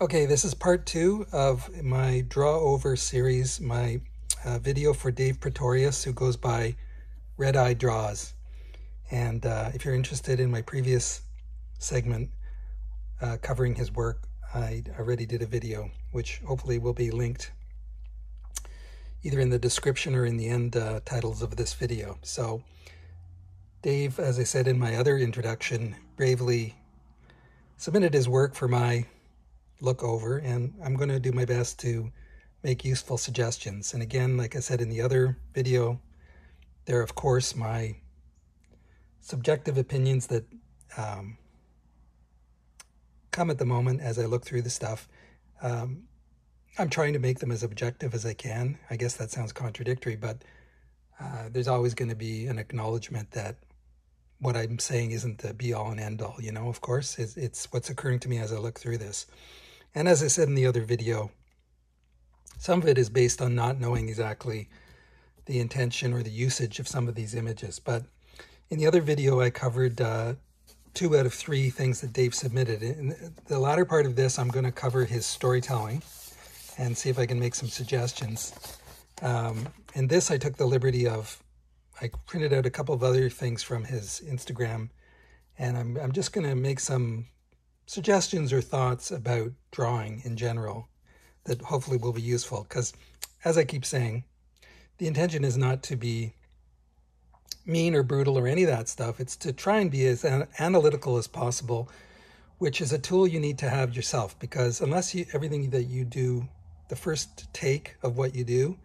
Okay, this is part 2 of my DRAWOVER series, my video for Dave Pretorius, who goes by Red Eye Draws. And if you're interested in my previous segment covering his work, I already did a video, which hopefully will be linked either in the description or in the end titles of this video. So Dave, as I said in my other introduction, bravely submitted his work for my look over, and I'm going to do my best to make useful suggestions. And again, like I said in the other video, they're of course my subjective opinions that come at the moment as I look through the stuff. I'm trying to make them as objective as I can. I guess that sounds contradictory, but there's always going to be an acknowledgement that what I'm saying isn't the be-all and end-all, you know, of course. It's what's occurring to me as I look through this. And as I said in the other video, some of it is based on not knowing exactly the intention or the usage of some of these images. But in the other video, I covered 2 out of 3 things that Dave submitted. In the latter part of this, I'm going to cover his storytelling and see if I can make some suggestions. In this, I took the liberty of, I printed out a couple of other things from his Instagram, and I'm just going to make some suggestions or thoughts about drawing in general that hopefully will be useful, because as I keep saying, the intention is not to be mean or brutal or any of that stuff. It's to try and be as analytical as possible, which is a tool you need to have yourself, because unless everything that you do, the first take of what you do,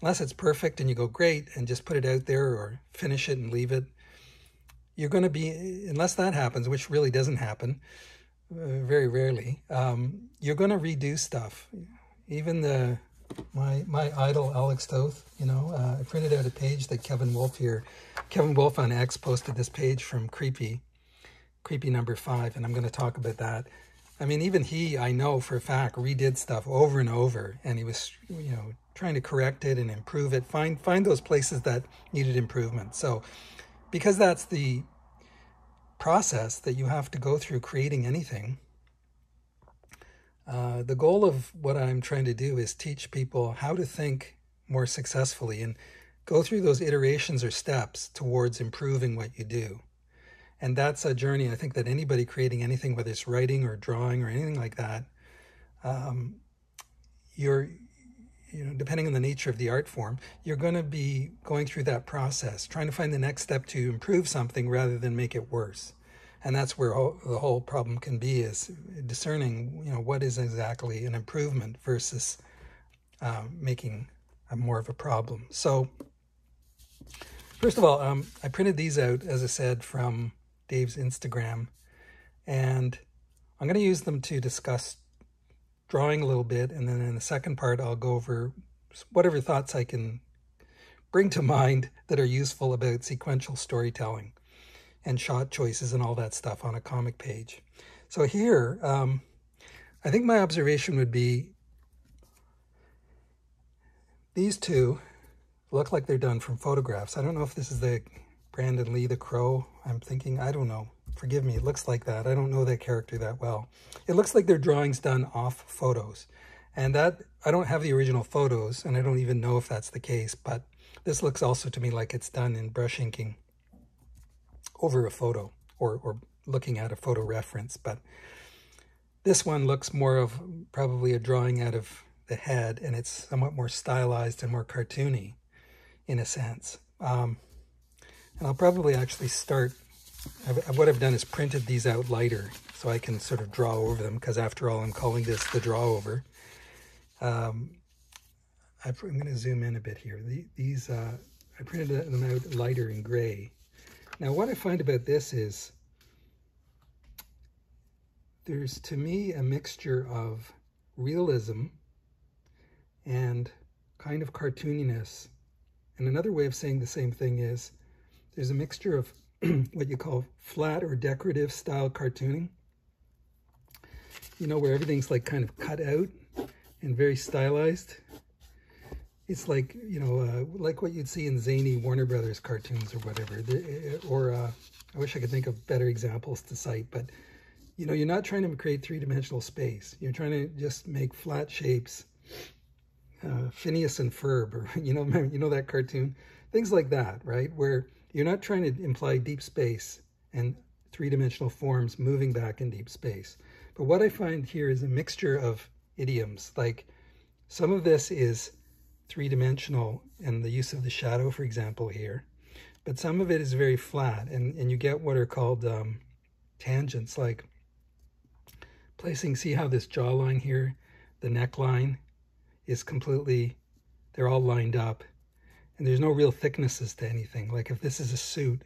unless it's perfect and you go great and just put it out there or finish it and leave it, you're going to be, unless that happens, which really doesn't happen, very rarely, you're going to redo stuff. Even my idol Alex Toth, you know, I printed out a page that Kevin Wolf on X posted this page from Creepy number 5, and I'm going to talk about that. I mean, even he, I know for a fact, redid stuff over and over, and he was, you know, trying to correct it and improve it, find those places that needed improvement. So because that's the process that you have to go through creating anything, the goal of what I'm trying to do is teach people how to think more successfully and go through those iterations or steps towards improving what you do. And that's a journey, I think, that anybody creating anything, whether it's writing or drawing or anything like that, you know, depending on the nature of the art form, you're going to be going through that process, trying to find the next step to improve something rather than make it worse. And that's where the whole problem can be, is discerning, you know, what is exactly an improvement versus making more of a problem. So first of all, I printed these out, as I said, from Dave's Instagram, and I'm going to use them to discuss drawing a little bit, and then in the second part I'll go over whatever thoughts I can bring to mind that are useful about sequential storytelling and shot choices and all that stuff on a comic page. So here, I think my observation would be these 2 look like they're done from photographs. I don't know if this is the Brandon Lee the Crow. I'm thinking, I don't know. Forgive me, it looks like that. I don't know that character that well. It looks like they're drawings done off photos. And that, I don't have the original photos, and I don't even know if that's the case, but this looks also to me like it's done in brush inking over a photo, or looking at a photo reference. But this one looks more of probably a drawing out of the head, and it's somewhat more stylized and more cartoony in a sense. And I'll probably actually start, what I've done is printed these out lighter so I can sort of draw over them, because after all, I'm calling this the drawover. I'm going to zoom in a bit here. These I printed them out lighter in gray. Now what I find about this is there's, to me, a mixture of realism and kind of cartooniness. And another way of saying the same thing is there's a mixture of what you call flat or decorative style cartooning, you know, where everything's like kind of cut out and very stylized. It's like, you know, like what you'd see in zany Warner Brothers cartoons or whatever. Or I wish I could think of better examples to cite, but you know, you're not trying to create three-dimensional space. You're trying to just make flat shapes, Phineas and Ferb, or you know that cartoon, things like that, right? Where you're not trying to imply deep space and three-dimensional forms moving back in deep space. But what I find here is a mixture of idioms. Like some of this is three-dimensional and the use of the shadow, for example, here. But some of it is very flat, and you get what are called tangents, like placing, see how this jawline here, the neckline is completely, they're all lined up, and there's no real thicknesses to anything. Like if this is a suit,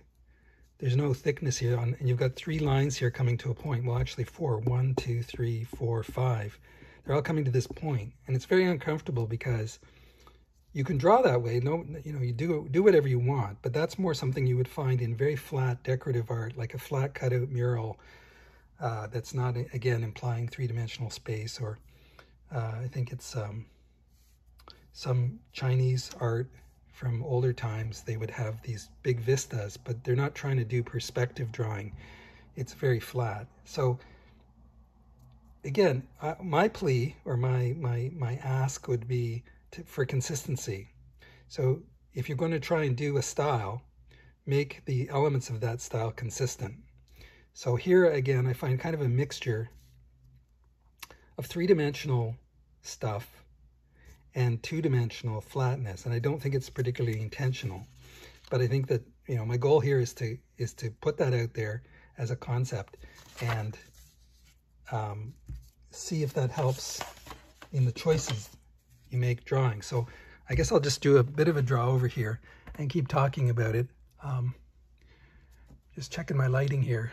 there's no thickness here, and you've got 3 lines here coming to a point. Well, actually 4, 1, 2, 3, 4, 5. They're all coming to this point, and it's very uncomfortable because you can draw that way. No, you know, you do whatever you want, but that's more something you would find in very flat decorative art, like a flat cutout mural that's not, again, implying three-dimensional space. Or I think it's some Chinese art from older times. They would have these big vistas, but they're not trying to do perspective drawing. It's very flat. So again, my plea or my ask would be for consistency. So if you're going to try and do a style, make the elements of that style consistent. So here again, I find kind of a mixture of three-dimensional stuff and two-dimensional flatness, and I don't think it's particularly intentional. But I think that, you know, my goal here is to put that out there as a concept and see if that helps in the choices you make drawing. So I guess I'll just do a bit of a draw over here and keep talking about it. Just checking my lighting here,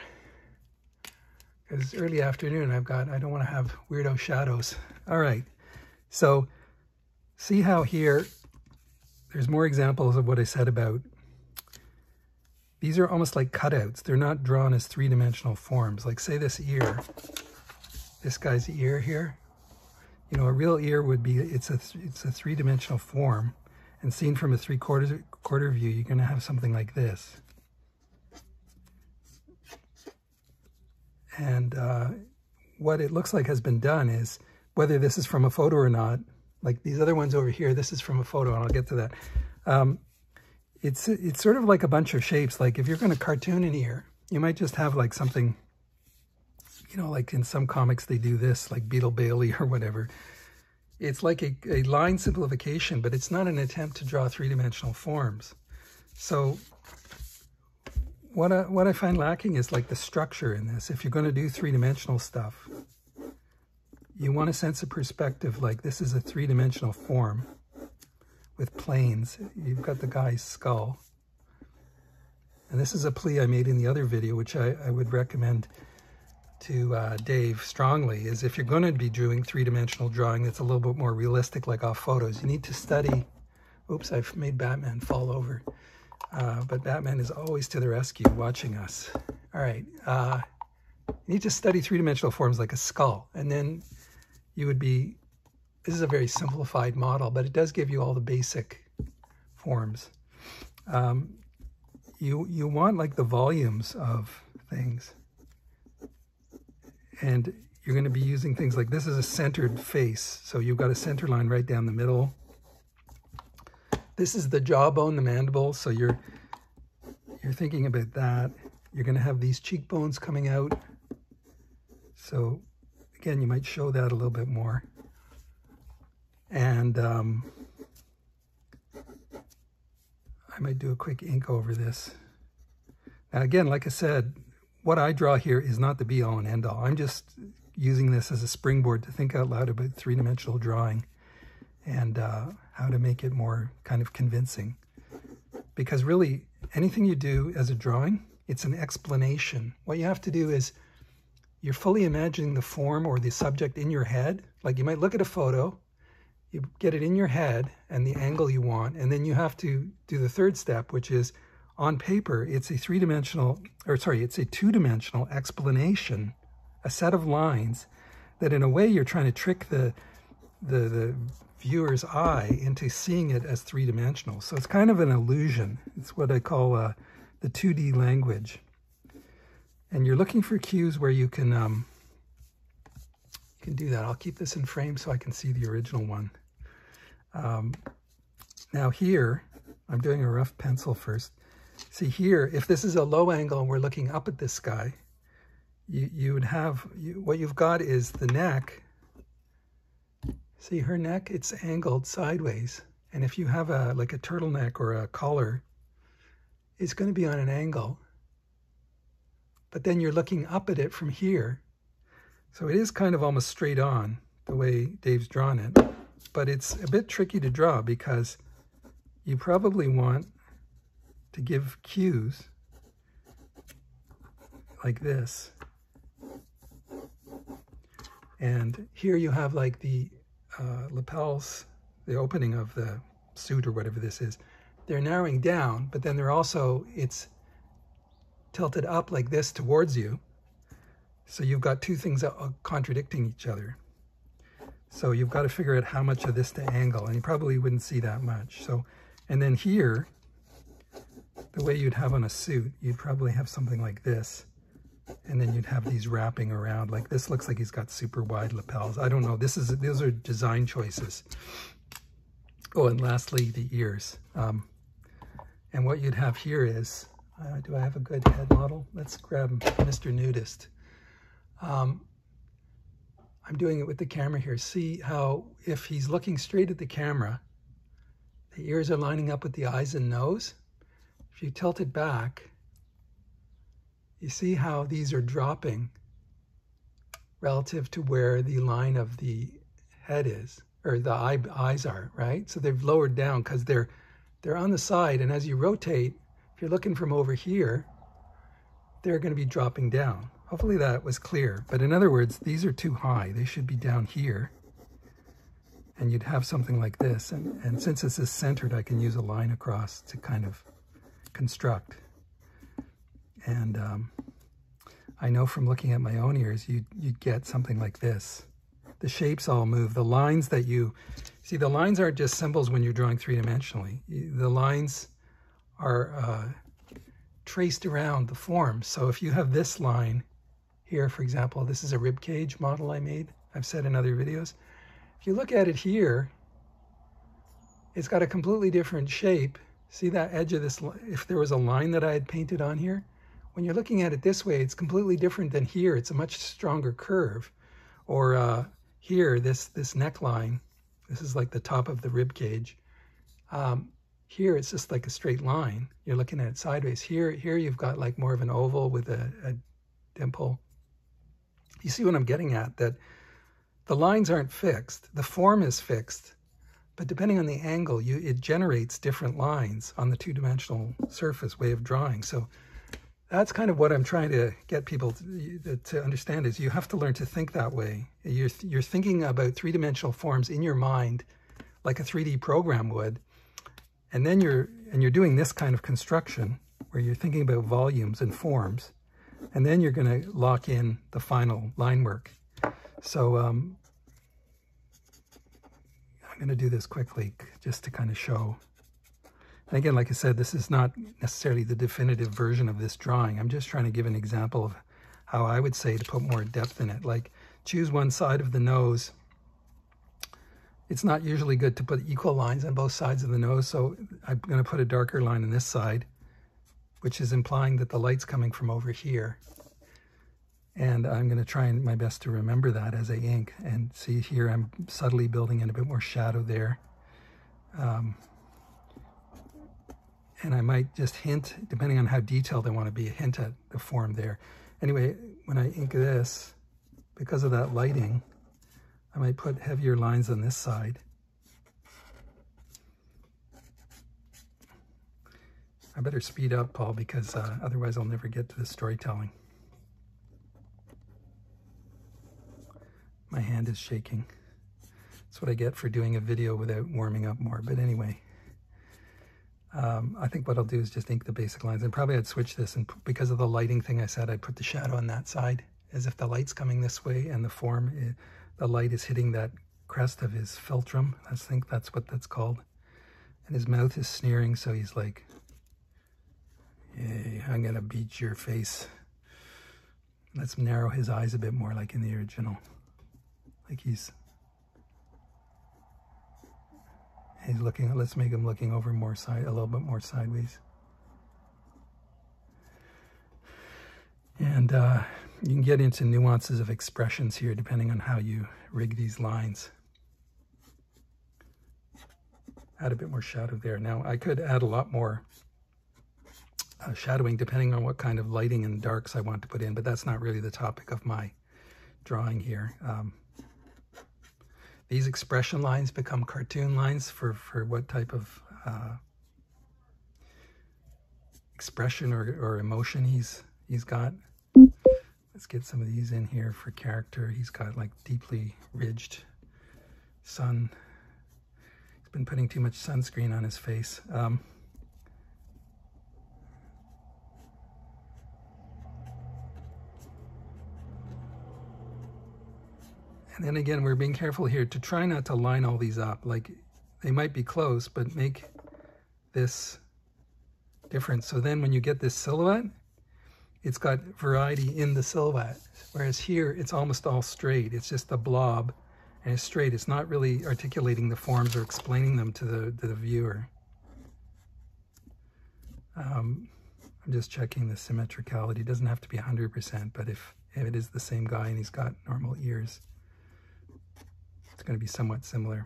because it's early afternoon. I don't want to have weirdo shadows. All right, so see how here there's more examples of what I said about, these are almost like cutouts. They're not drawn as three-dimensional forms. Like say this ear, this guy's ear here. You know, a real ear would be, it's a three-dimensional form, and seen from a three-quarter view, you're going to have something like this. And what it looks like has been done is, whether this is from a photo or not, like these other ones over here, this is from a photo, and I'll get to that. It's sort of like a bunch of shapes. Like if you're going to cartoon an ear, you might just have like something, you know, like in some comics they do this, like Beetle Bailey or whatever. It's like a line simplification, but it's not an attempt to draw three-dimensional forms. So what I find lacking is like the structure in this. If you're going to do three-dimensional stuff, you want a sense of perspective. Like this is a three-dimensional form with planes. You've got the guy's skull. And this is a plea I made in the other video, which I would recommend to Dave strongly, is if you're going to be doing three-dimensional drawing that's a little bit more realistic, like off photos, you need to study. Oops, I've made Batman fall over. But Batman is always to the rescue, watching us. All right, you need to study three-dimensional forms like a skull, and then you would be, this is a very simplified model, but it does give you all the basic forms. You want like the volumes of things. And you're going to be using things like, this is a centered face. So you've got a center line right down the middle. This is the jawbone, the mandible. So you're thinking about that. You're going to have these cheekbones coming out. So again, you might show that a little bit more. And I might do a quick ink over this. Now again, like I said, what I draw here is not the be-all and end-all. I'm just using this as a springboard to think out loud about three-dimensional drawing and how to make it more kind of convincing. Because really, anything you do as a drawing, it's an explanation. What you have to do is, you're fully imagining the form or the subject in your head. Like you might look at a photo, you get it in your head and the angle you want, and then you have to do the third step, which is, on paper, it's a it's a two-dimensional explanation, a set of lines that in a way you're trying to trick the viewer's eye into seeing it as three-dimensional. So it's kind of an illusion. It's what I call the 2D language. And you're looking for cues where you can can do that. I'll keep this in frame so I can see the original one. Now here, I'm doing a rough pencil first. See here, if this is a low angle and we're looking up at this guy, you would have, what you've got is the neck. See her neck? It's angled sideways. And if you have like a turtleneck or a collar, it's going to be on an angle. But then you're looking up at it from here. So it is kind of almost straight on the way Dave's drawn it. But it's a bit tricky to draw because you probably want to give cues like this. And here you have like the lapels, the opening of the suit or whatever this is. They're narrowing down, but then they're also, it's tilted up like this towards you. So you've got two things that are contradicting each other. So you've got to figure out how much of this to angle, and you probably wouldn't see that much. So, and then here, the way you'd have on a suit, you'd probably have something like this. And then you'd have these wrapping around. Like this looks like he's got super wide lapels. I don't know. Those are design choices. Oh, and lastly, the ears. And what you'd have here is, do I have a good head model? Let's grab Mr. Nudist. I'm doing it with the camera here. See how if he's looking straight at the camera, the ears are lining up with the eyes and nose. If you tilt it back, you see how these are dropping relative to where the line of the head is, or the eyes are, right? So they've lowered down because they're on the side, and as you rotate, if you're looking from over here, they're going to be dropping down. Hopefully that was clear. But in other words, these are too high. They should be down here. And you'd have something like this. And since this is centered, I can use a line across to kind of construct. And I know from looking at my own ears, you'd get something like this. The shapes all move. The lines that you... See, the lines aren't just symbols when you're drawing three-dimensionally. The lines are traced around the form. So if you have this line here, for example, this is a rib cage model I made. I've said in other videos. If you look at it here, it's got a completely different shape. See that edge of this? If there was a line that I had painted on here, when you're looking at it this way, it's completely different than here. It's a much stronger curve. Or here, this neckline, this is like the top of the rib cage. Here, it's just like a straight line. You're looking at it sideways. Here you've got like more of an oval with a dimple. You see what I'm getting at? That the lines aren't fixed. The form is fixed. But depending on the angle, it generates different lines on the two-dimensional surface way of drawing. So that's kind of what I'm trying to get people to understand, is you have to learn to think that way. You're thinking about three-dimensional forms in your mind like a 3D program would. And then you're doing this kind of construction where you're thinking about volumes and forms, and then you're going to lock in the final line work. So I'm going to do this quickly just to kind of show. And again, like I said, this is not necessarily the definitive version of this drawing. I'm just trying to give an example of how I would say to put more depth in it. Like choose one side of the nose. It's not usually good to put equal lines on both sides of the nose, so I'm going to put a darker line on this side, which is implying that the light's coming from over here. And I'm going to try my best to remember that as I ink. And see here, I'm subtly building in a bit more shadow there. And I might just hint, depending on how detailed I want to be, a hint at the form there. Anyway, when I ink this, because of that lighting, I might put heavier lines on this side. I better speed up, Paul, because otherwise I'll never get to the storytelling. My hand is shaking. That's what I get for doing a video without warming up more. But anyway, I think what I'll do is just ink the basic lines. And probably I'd switch this, and because of the lighting thing I said, I'd put the shadow on that side, as if the light's coming this way and the form, the light is hitting that crest of his philtrum. I think that's what that's called. And his mouth is sneering, so he's like, "Hey, I'm gonna beat your face." Let's narrow his eyes a bit more like in the original. Like he's looking, let's make him looking over more a little bit more sideways. And you can get into nuances of expressions here depending on how you rig these lines. Add a bit more shadow there. Now I could add a lot more shadowing depending on what kind of lighting and darks I want to put in, but that's not really the topic of my drawing here. These expression lines become cartoon lines for what type of expression or emotion he's got. Let's get some of these in here for character. He's got like deeply ridged sun. He's been putting too much sunscreen on his face. And then again, we're being careful here to try not to line all these up. Like, they might be close, but make this different. So then when you get this silhouette, it's got variety in the silhouette. Whereas here, it's almost all straight. It's just a blob, and it's straight. It's not really articulating the forms or explaining them to the viewer. I'm just checking the symmetricality. It doesn't have to be 100%, but if it is the same guy and he's got normal ears, it's going to be somewhat similar.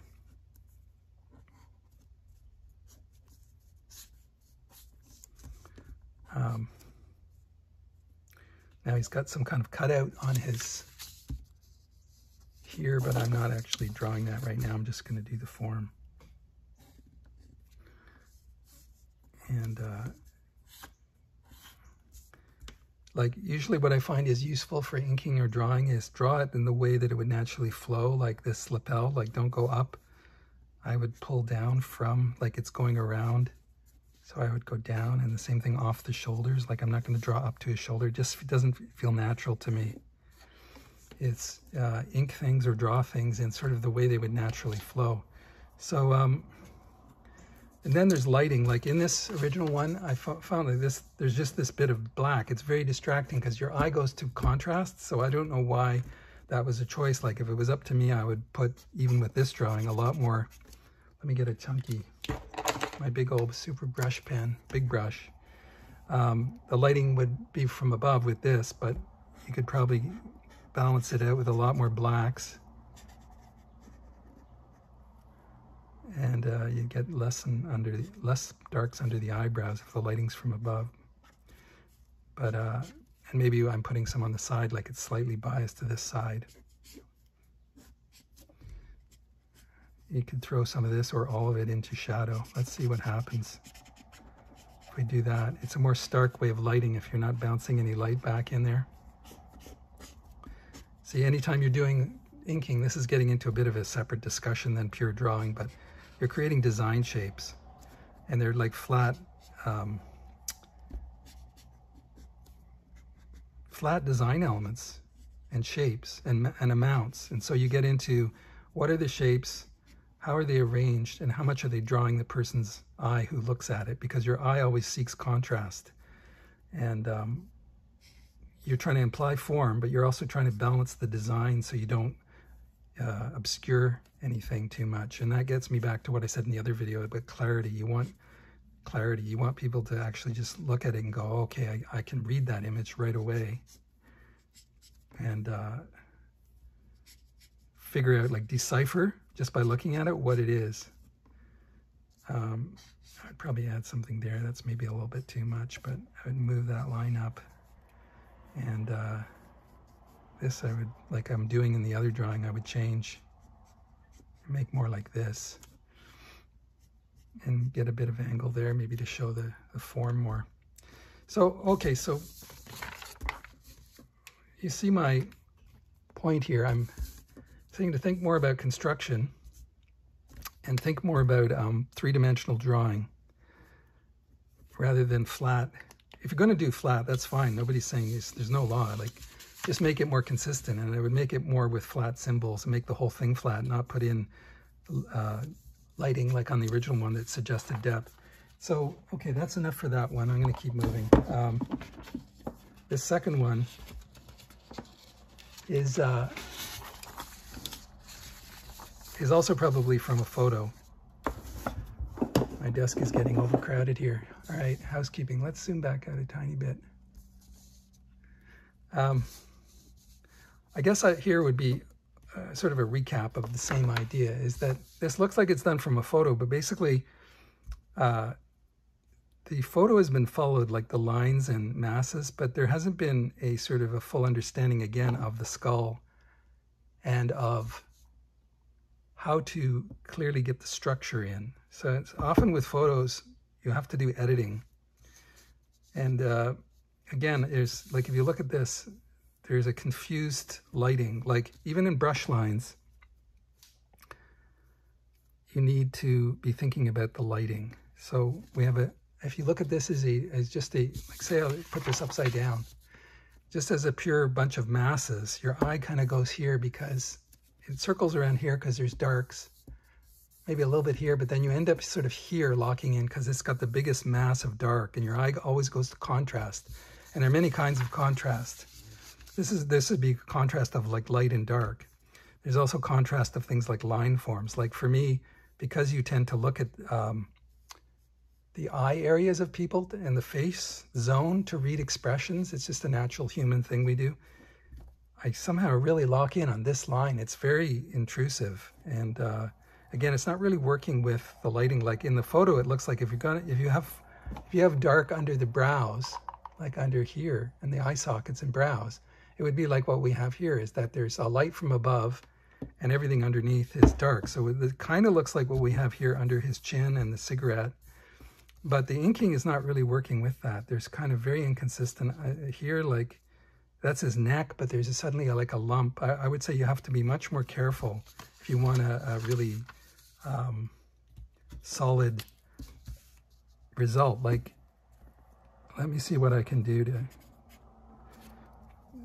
Now he's got some kind of cutout on his here, but I'm not actually drawing that right now. I'm just going to do the form. And like usually what I find is useful for inking or drawing is draw it in the way that it would naturally flow, like this lapel. Like, don't go up. I would pull down from, like it's going around. So I would go down, and the same thing off the shoulders. Like, I'm not going to draw up to his shoulder. It just doesn't feel natural to me. It's ink things or draw things in sort of the way they would naturally flow. So, and then there's lighting. Like in this original one, I found that there's just this bit of black. It's very distracting because your eye goes to contrast. So I don't know why that was a choice. Like if it was up to me, I would put, even with this drawing, a lot more. Let me get a chunky, my big old super brush pen, big brush. The lighting would be from above with this, but you could probably balance it out with a lot more blacks. And you get less darks under the eyebrows if the lighting's from above. But, and maybe I'm putting some on the side, like it's slightly biased to this side. You could throw some of this or all of it into shadow. Let's see what happens if we do that. It's a more stark way of lighting if you're not bouncing any light back in there. See, anytime you're doing inking, this is getting into a bit of a separate discussion than pure drawing, but you're creating design shapes, and they're like flat design elements and shapes and amounts. And so you get into what are the shapes, how are they arranged, and how much are they drawing the person's eye who looks at it, because your eye always seeks contrast. And you're trying to imply form, but you're also trying to balance the design so you don't obscure anything too much. And that gets me back to what I said in the other video about clarity. You want clarity. You want people to actually just look at it and go, okay, I can read that image right away. And figure out, like decipher, just by looking at it, what it is. I'd probably add something there. That's maybe a little bit too much, but I would move that line up. And this I would, like I'm doing in the other drawing, I would change, make more like this. And get a bit of angle there, maybe to show the form more. So, okay, so you see my point here. I'm saying to think more about construction and think more about three-dimensional drawing rather than flat. If you're going to do flat, that's fine. Nobody's saying there's no law. Like, just make it more consistent, and I would make it more with flat symbols and make the whole thing flat, not put in lighting like on the original one that suggested depth. So, okay, that's enough for that one. I'm going to keep moving. This second one is is also probably from a photo. My desk is getting overcrowded here. All right, housekeeping. Let's zoom back out a tiny bit. I guess here would be sort of a recap of the same idea, is that this looks like it's done from a photo, but basically the photo has been followed, like the lines and masses, but there hasn't been a sort of a full understanding again of the skull and of how to clearly get the structure in. So it's often with photos, you have to do editing. And again, there's like, if you look at this, there's a confused lighting. Like even in brush lines, you need to be thinking about the lighting. So we have a, if you look at this as just a, like say I'll put this upside down, just as a pure bunch of masses, your eye kind of goes here because it circles around here because there's darks, maybe a little bit here, but then you end up sort of here locking in because it's got the biggest mass of dark, and your eye always goes to contrast. And there are many kinds of contrast. This would be contrast of like light and dark. There's also contrast of things like line forms. Like for me, because you tend to look at the eye areas of people and the face zone to read expressions, it's just a natural human thing we do. I somehow really lock in on this line. It's very intrusive. And again, it's not really working with the lighting. Like in the photo, it looks like if you have dark under the brows, like under here, and the eye sockets and brows, it would be like what we have here, is that there's a light from above and everything underneath is dark. So it kind of looks like what we have here under his chin and the cigarette. But the inking is not really working with that. There's kind of very inconsistent here, like that's his neck, but there's suddenly like a lump. I would say you have to be much more careful if you want a really solid result. Like, let me see what I can do to...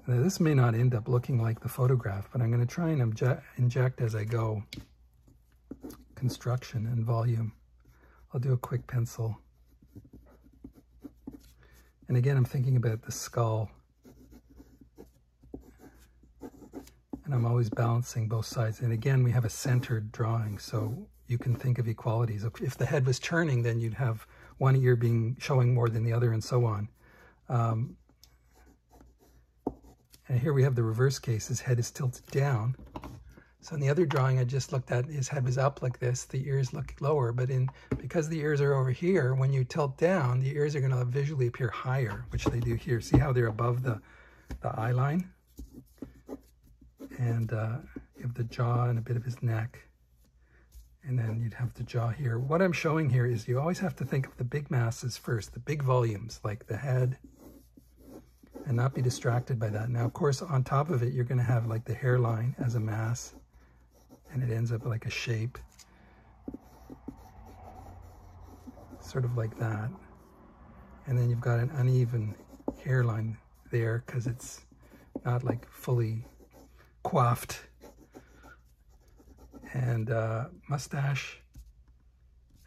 Now, this may not end up looking like the photograph, but I'm going to try and inject as I go construction and volume. I'll do a quick pencil. And again, I'm thinking about the skull. And I'm always balancing both sides. And again, we have a centered drawing, so you can think of equalities. If the head was turning, then you'd have one ear showing more than the other, and so on. And here we have the reverse case. His head is tilted down. So in the other drawing I just looked at, his head was up like this. The ears look lower, but because the ears are over here, when you tilt down, the ears are going to visually appear higher, which they do here. See how they're above the eye line? And you have the jaw and a bit of his neck. And then you'd have the jaw here. What I'm showing here is you always have to think of the big masses first, the big volumes, like the head, and not be distracted by that. Now, of course, on top of it, you're going to have like the hairline as a mass, and it ends up like a shape, sort of like that. And then you've got an uneven hairline there because it's not like fully coiffed. And mustache,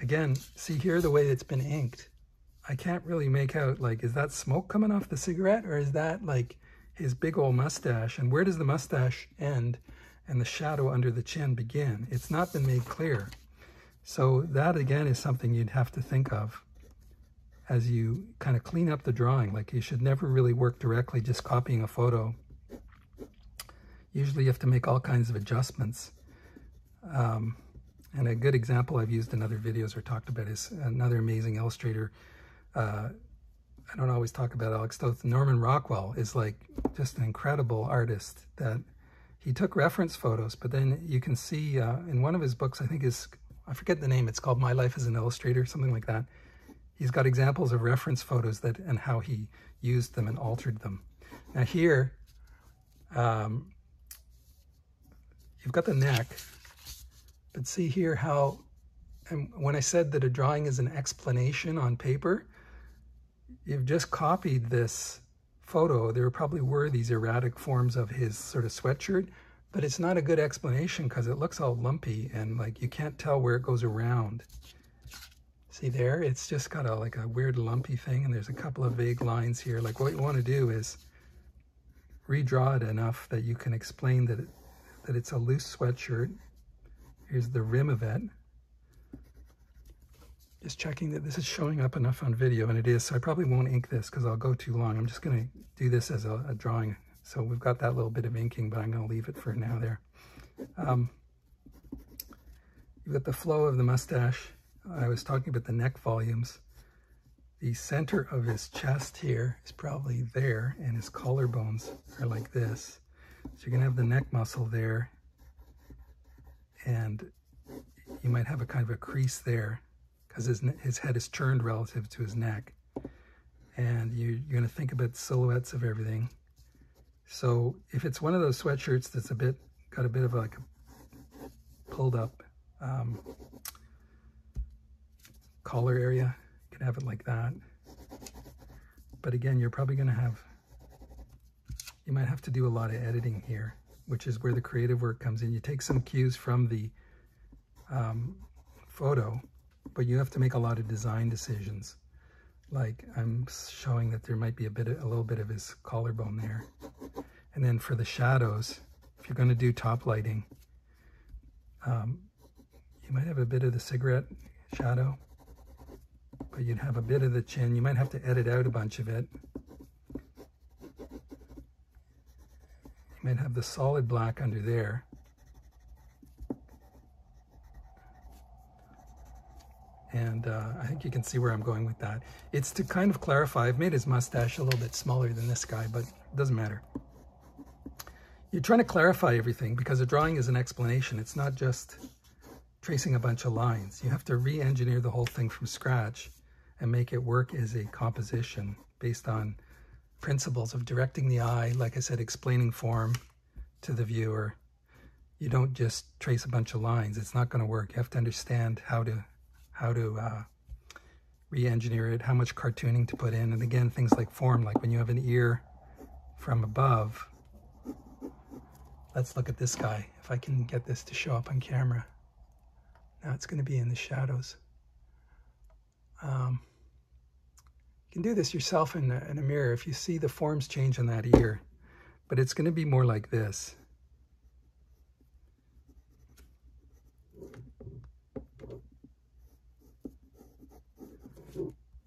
again, see here the way it's been inked. I can't really make out, like, is that smoke coming off the cigarette, or is that like his big old mustache? And where does the mustache end and the shadow under the chin begin? It's not been made clear. So that again is something you'd have to think of as you kind of clean up the drawing. Like, you should never really work directly just copying a photo. Usually you have to make all kinds of adjustments. And a good example I've used in other videos or talked about is another amazing illustrator. I don't always talk about Alex Toth. Norman Rockwell is like just an incredible artist that he took reference photos, but then you can see in one of his books, I think I forget the name, it's called My Life as an Illustrator, something like that. He's got examples of reference photos and how he used them and altered them. Now here, you've got the neck, but see here how, and when I said that a drawing is an explanation on paper, you've just copied this photo. There probably were these erratic forms of his sort of sweatshirt, but it's not a good explanation because it looks all lumpy and like you can't tell where it goes around. See there? It's just got like a weird lumpy thing, and there's a couple of vague lines here. Like, what you want to do is redraw it enough that you can explain that it's a loose sweatshirt Here's the rim of it. Just checking that this is showing up enough on video, and it is, so I probably won't ink this because I'll go too long. I'm just going to do this as a drawing. So we've got that little bit of inking, but I'm going to leave it for now there. You've got the flow of the mustache. I was talking about the neck volumes. The center of his chest here is probably there, and his collarbones are like this. So you're going to have the neck muscle there, and you might have a kind of a crease there because his head is turned relative to his neck. And you're going to think about silhouettes of everything. So if it's one of those sweatshirts that's got a bit of like a pulled up collar area, you can have it like that. But again, you're probably going to have, you might have to do a lot of editing here, which is where the creative work comes in. You take some cues from the photo, but you have to make a lot of design decisions. Like I'm showing that there might be a little bit of his collarbone there. And then for the shadows, if you're going to do top lighting, you might have a bit of the cigarette shadow, but you'd have a bit of the chin. You might have to edit out a bunch of it. You might have the solid black under there. And I think you can see where I'm going with that. It's to kind of clarify. I've made his mustache a little bit smaller than this guy, but it doesn't matter. You're trying to clarify everything because a drawing is an explanation. It's not just tracing a bunch of lines. You have to re-engineer the whole thing from scratch and make it work as a composition based on principles of directing the eye, like I said, explaining form to the viewer. You don't just trace a bunch of lines. It's not going to work. You have to understand how to re-engineer it, how much cartooning to put in, and again, things like form, like when you have an ear from above. Let's look at this guy, if I can get this to show up on camera. Now it's going to be in the shadows. You can do this yourself in a mirror if you see the forms change on that ear, but it's going to be more like this.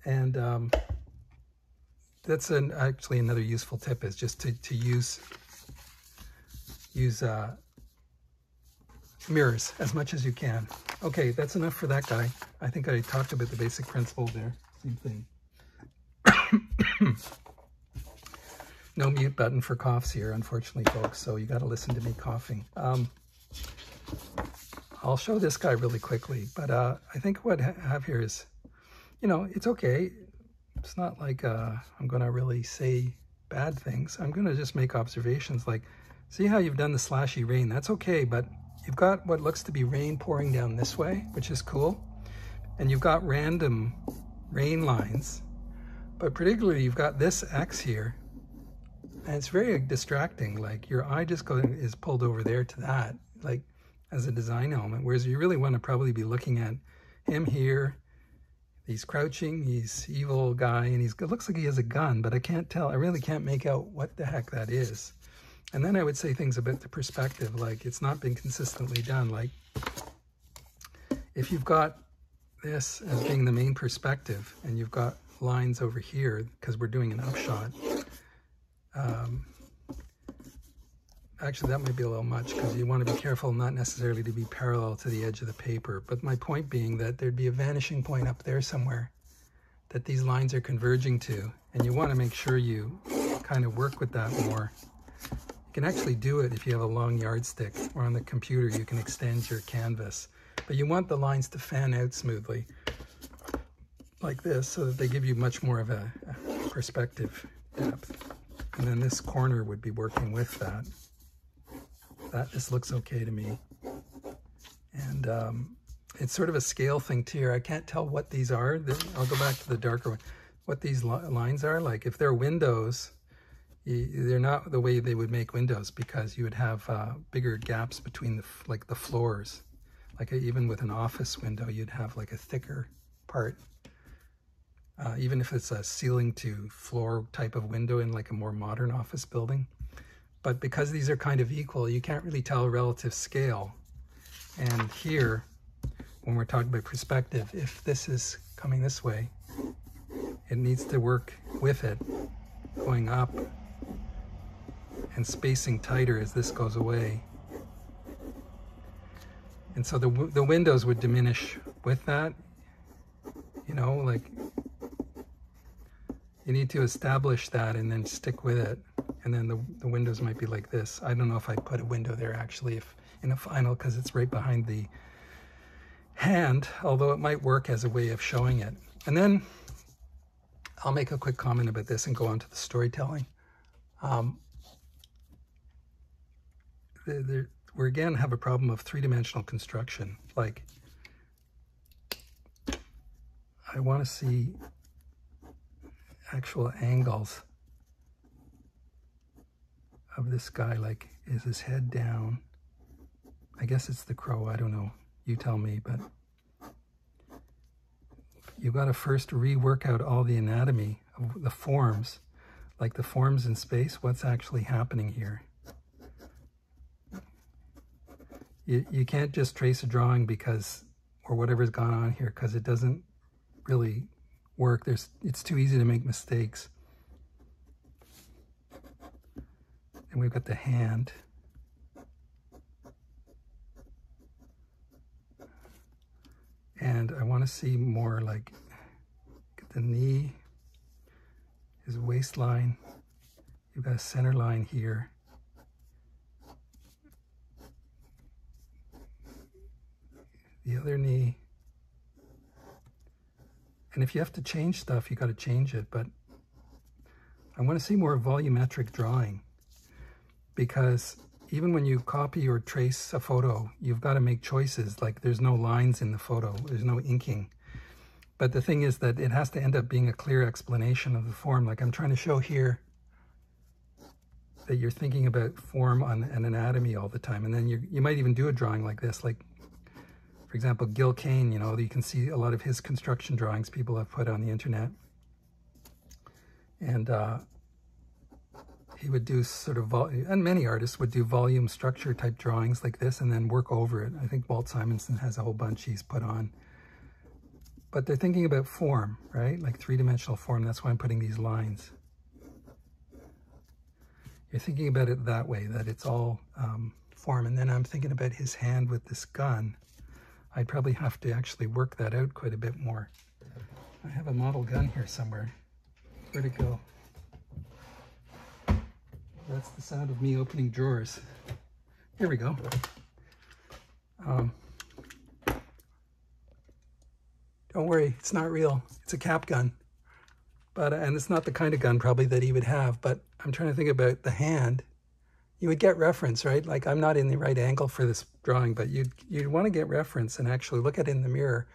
And that's actually another useful tip, is just to use mirrors as much as you can. Okay, that's enough for that guy. I think I talked about the basic principles there. Same thing. No mute button for coughs here, unfortunately, folks, so you got to listen to me coughing. I'll show this guy really quickly, but I think what I have here is, you know, it's okay. It's not like I'm going to really say bad things. I'm going to just make observations like, see how you've done the slashy rain? That's okay, but you've got what looks to be rain pouring down this way, which is cool. And you've got random rain lines, but particularly you've got this X here, and it's very distracting. Like your eye just is pulled over there to that, like as a design element, whereas you really want to probably be looking at him here. He's crouching, he's evil guy, and it looks like he has a gun, but I can't tell. I really can't make out what the heck that is. And then I would say things about the perspective, like it's not been consistently done. Like if you've got this as being the main perspective and you've got lines over here, because we're doing an upshot, actually that might be a little much because you want to be careful not necessarily to be parallel to the edge of the paper. But my point being that there'd be a vanishing point up there somewhere that these lines are converging to, and you want to make sure you kind of work with that more. You can actually do it if you have a long yardstick, or on the computer you can extend your canvas. But you want the lines to fan out smoothly like this so that they give you much more of a perspective depth. And then this corner would be working with that. This looks okay to me. And it's sort of a scale thing too here. I can't tell what these are. I'll go back to the darker one. What these lines are, like if they're windows, they're not the way they would make windows, because you would have bigger gaps between the floors. Like even with an office window, you'd have like a thicker part. Even if it's a ceiling to floor type of window in like a more modern office building. But because these are kind of equal, you can't really tell a relative scale. And here, when we're talking about perspective, if this is coming this way, it needs to work with it, going up and spacing tighter as this goes away. And so the windows would diminish with that, you know, like you need to establish that and then stick with it. And then the windows might be like this. I don't know if I put a window there actually if in a final, because it's right behind the hand, although it might work as a way of showing it. And then I'll make a quick comment about this and go on to the storytelling. We again have a problem of three-dimensional construction. Like, I want to see actual angles of this guy. Like, is his head down? I guess it's the crow, I don't know. You tell me, but you've got to first rework out all the anatomy of the forms, like the forms in space, what's actually happening here. You can't just trace a drawing because, or whatever's gone on here, because it doesn't really work. It's too easy to make mistakes. And we've got the hand. And I want to see more like the knee, his waistline. You've got a center line here. The other knee. And if you have to change stuff, you got to change it. But I want to see more volumetric drawing, because even when you copy or trace a photo, you've got to make choices. Like, there's no lines in the photo, there's no inking. But the thing is that it has to end up being a clear explanation of the form. Like I'm trying to show here that you're thinking about form and anatomy all the time. And then you might even do a drawing like this. Like, for example, Gil Kane, you know, you can see a lot of his construction drawings people have put on the internet. And he would do sort of, and many artists would do volume structure type drawings like this and then work over it. I think Walt Simonson has a whole bunch he's put on. But they're thinking about form, right? Like three-dimensional form. That's why I'm putting these lines. You're thinking about it that way, that it's all form. And then I'm thinking about his hand with this gun. I'd probably have to actually work that out quite a bit more. I have a model gun here somewhere. Where'd it go? That's the sound of me opening drawers. Here we go. Don't worry, it's not real. It's a cap gun. But and it's not the kind of gun probably that he would have, but I'm trying to think about the hand. You would get reference, right? Like, I'm not in the right angle for this drawing, but you'd want to get reference and actually look at it in the mirror.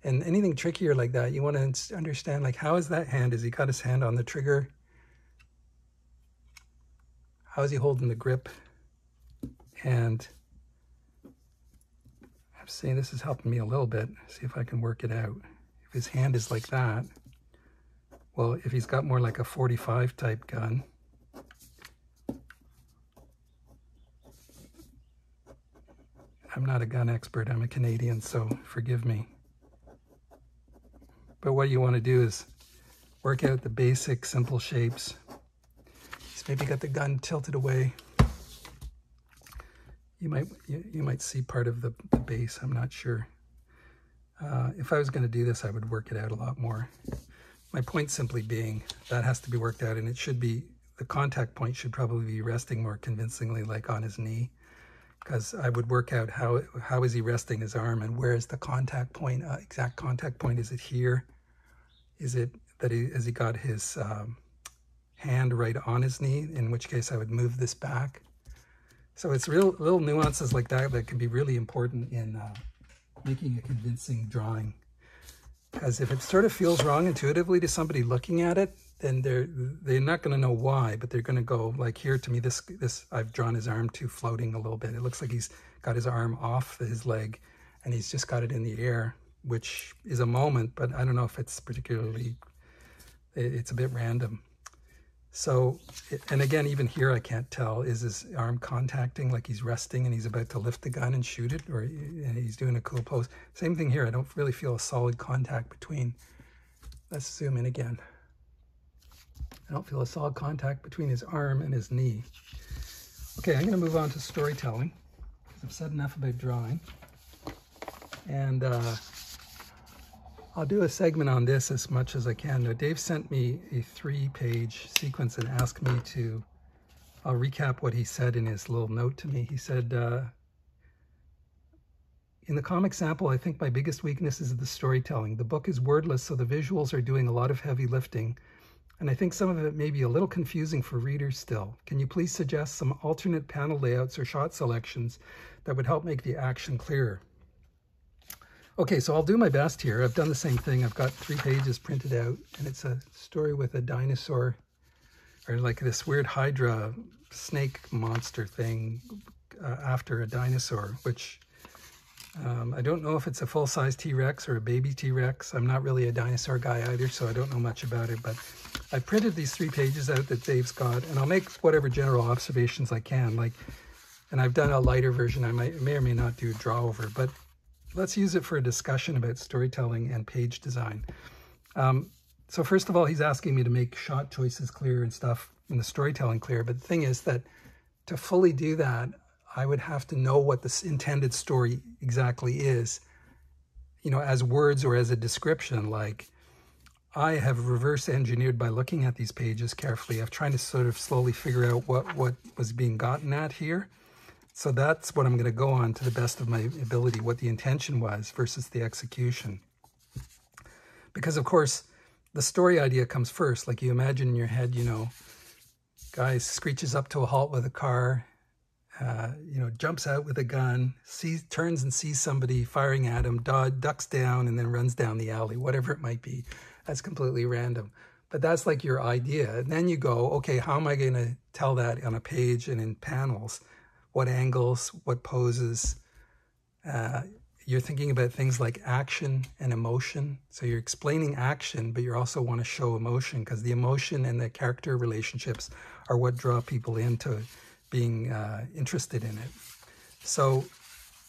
And anything trickier like that, you want to understand, like, how is that hand? Has he got his hand on the trigger? How is he holding the grip? And I'm saying this is helping me a little bit. See if I can work it out. If his hand is like that, well, if he's got more like a 45 type gun, I'm not a gun expert, I'm a Canadian, so forgive me. But what you want to do is work out the basic simple shapes. He's maybe got the gun tilted away. You might see part of the base, I'm not sure. If I was going to do this, I would work it out a lot more. My point simply being that has to be worked out, and it should be, the contact point should probably be resting more convincingly, like on his knee. Because I would work out how is he resting his arm, and where is the contact point, exact contact point? Is it here? Is it that has he got his hand right on his knee, in which case I would move this back. So it's little nuances like that that can be really important in making a convincing drawing. Because if it sort of feels wrong intuitively to somebody looking at it, then they're not going to know why, but they're going to go, like, here to me, this I've drawn his arm to floating a little bit. It looks like he's got his arm off his leg and he's just got it in the air, which is a moment, but I don't know if it's particularly, it's a bit random. So, and again, even here, I can't tell, is his arm contacting, like he's resting and he's about to lift the gun and shoot it, or he's doing a cool pose. Same thing here. I don't really feel a solid contact between. Let's zoom in again. I don't feel a solid contact between his arm and his knee. Okay, I'm going to move on to storytelling, because I've said enough about drawing. And I'll do a segment on this as much as I can. Now, Dave sent me a 3-page sequence and asked me to, I'll recap what he said in his little note to me. He said, in the comic sample, I think my biggest weakness is the storytelling. The book is wordless, so the visuals are doing a lot of heavy lifting. And I think some of it may be a little confusing for readers still. Can you please suggest some alternate panel layouts or shot selections that would help make the action clearer? Okay, so I'll do my best here. I've done the same thing. I've got 3 pages printed out, and it's a story with a dinosaur, or like this weird Hydra snake monster thing after a dinosaur, which I don't know if it's a full-size T-Rex or a baby T-Rex. I'm not really a dinosaur guy either, so I don't know much about it, but I printed these 3 pages out that Dave's got, and I'll make whatever general observations I can. And I've done a lighter version. I may or may not do DRAWOVER, but let's use it for a discussion about storytelling and page design. So first of all, he's asking me to make shot choices clear and stuff, and the storytelling clear. But the thing is that to fully do that, I would have to know what this intended story exactly is, you know, as words or as a description. Like, I have reverse engineered by looking at these pages carefully. I've tried to sort of slowly figure out what was being gotten at here. So that's what I'm going to go on to the best of my ability, what the intention was versus the execution. Because, of course, the story idea comes first. Like, you imagine in your head, you know, guy screeches up to a halt with a car, you know, jumps out with a gun, turns and sees somebody firing at him, ducks down, and then runs down the alley, whatever it might be. That's completely random. But that's like your idea. And then you go, okay, how am I going to tell that on a page and in panels? What angles, what poses? You're thinking about things like action and emotion. So you're explaining action, but you also want to show emotion, because the emotion and the character relationships are what draw people into being interested in it. So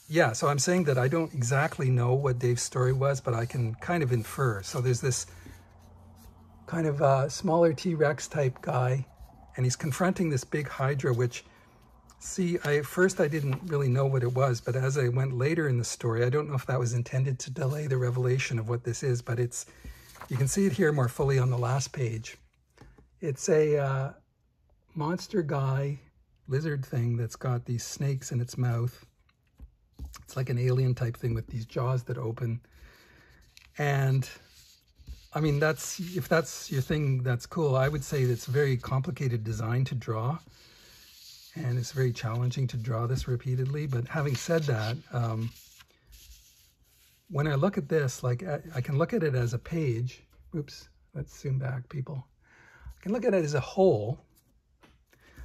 yeah, so I'm saying that I don't exactly know what Dave's story was, but I can kind of infer. So there's this kind of smaller T-Rex type guy, and he's confronting this big Hydra, which, see, at first I didn't really know what it was, but as I went later in the story, I don't know if that was intended to delay the revelation of what this is, but you can see it here more fully on the last page. It's a monster guy, lizard thing that's got these snakes in its mouth. It's like an alien type thing with these jaws that open. And I mean, if that's your thing, that's cool. I would say it's a very complicated design to draw, and it's very challenging to draw this repeatedly. But having said that, when I look at this, like, I can look at it as a page. Oops, let's zoom back, people. I can look at it as a whole.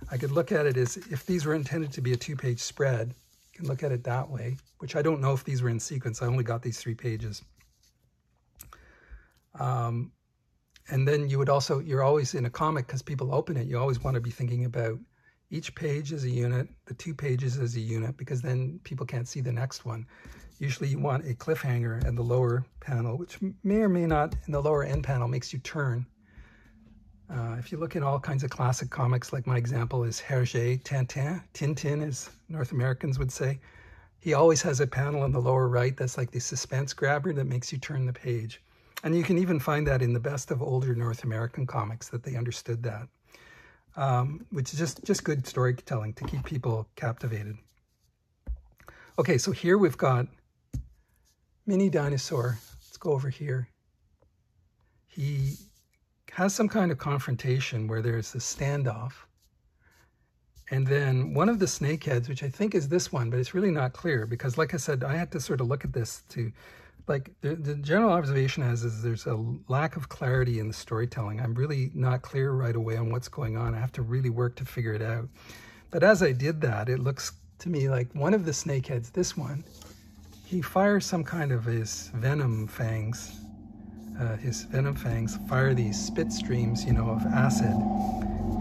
I could look at it as if these were intended to be a 2-page spread. You can look at it that way, which I don't know if these were in sequence. I only got these 3 pages. And then you're always in a comic, because people open it, you always want to be thinking about each page as a unit, the 2 pages as a unit, because then people can't see the next one. Usually you want a cliffhanger in the lower panel, which may or may not, in the lower end panel, makes you turn. If you look at all kinds of classic comics, like my example is Hergé, Tintin, as North Americans would say, he always has a panel in the lower right that's like the suspense grabber that makes you turn the page. And you can even find that in the best of older North American comics, that they understood that, which is just good storytelling to keep people captivated. Okay, so here we've got mini dinosaur. Let's go over here. He has some kind of confrontation where there's a standoff. And then one of the snakeheads, which I think is this one, but it's really not clear, because like I said, I had to sort of look at this to, like, the general observation is there's a lack of clarity in the storytelling. I'm really not clear right away on what's going on. I have to really work to figure it out. But as I did that, it looks to me like one of the snakeheads, this one, he fires some kind of his venom fangs. His venom fangs fire these spit streams, you know, of acid.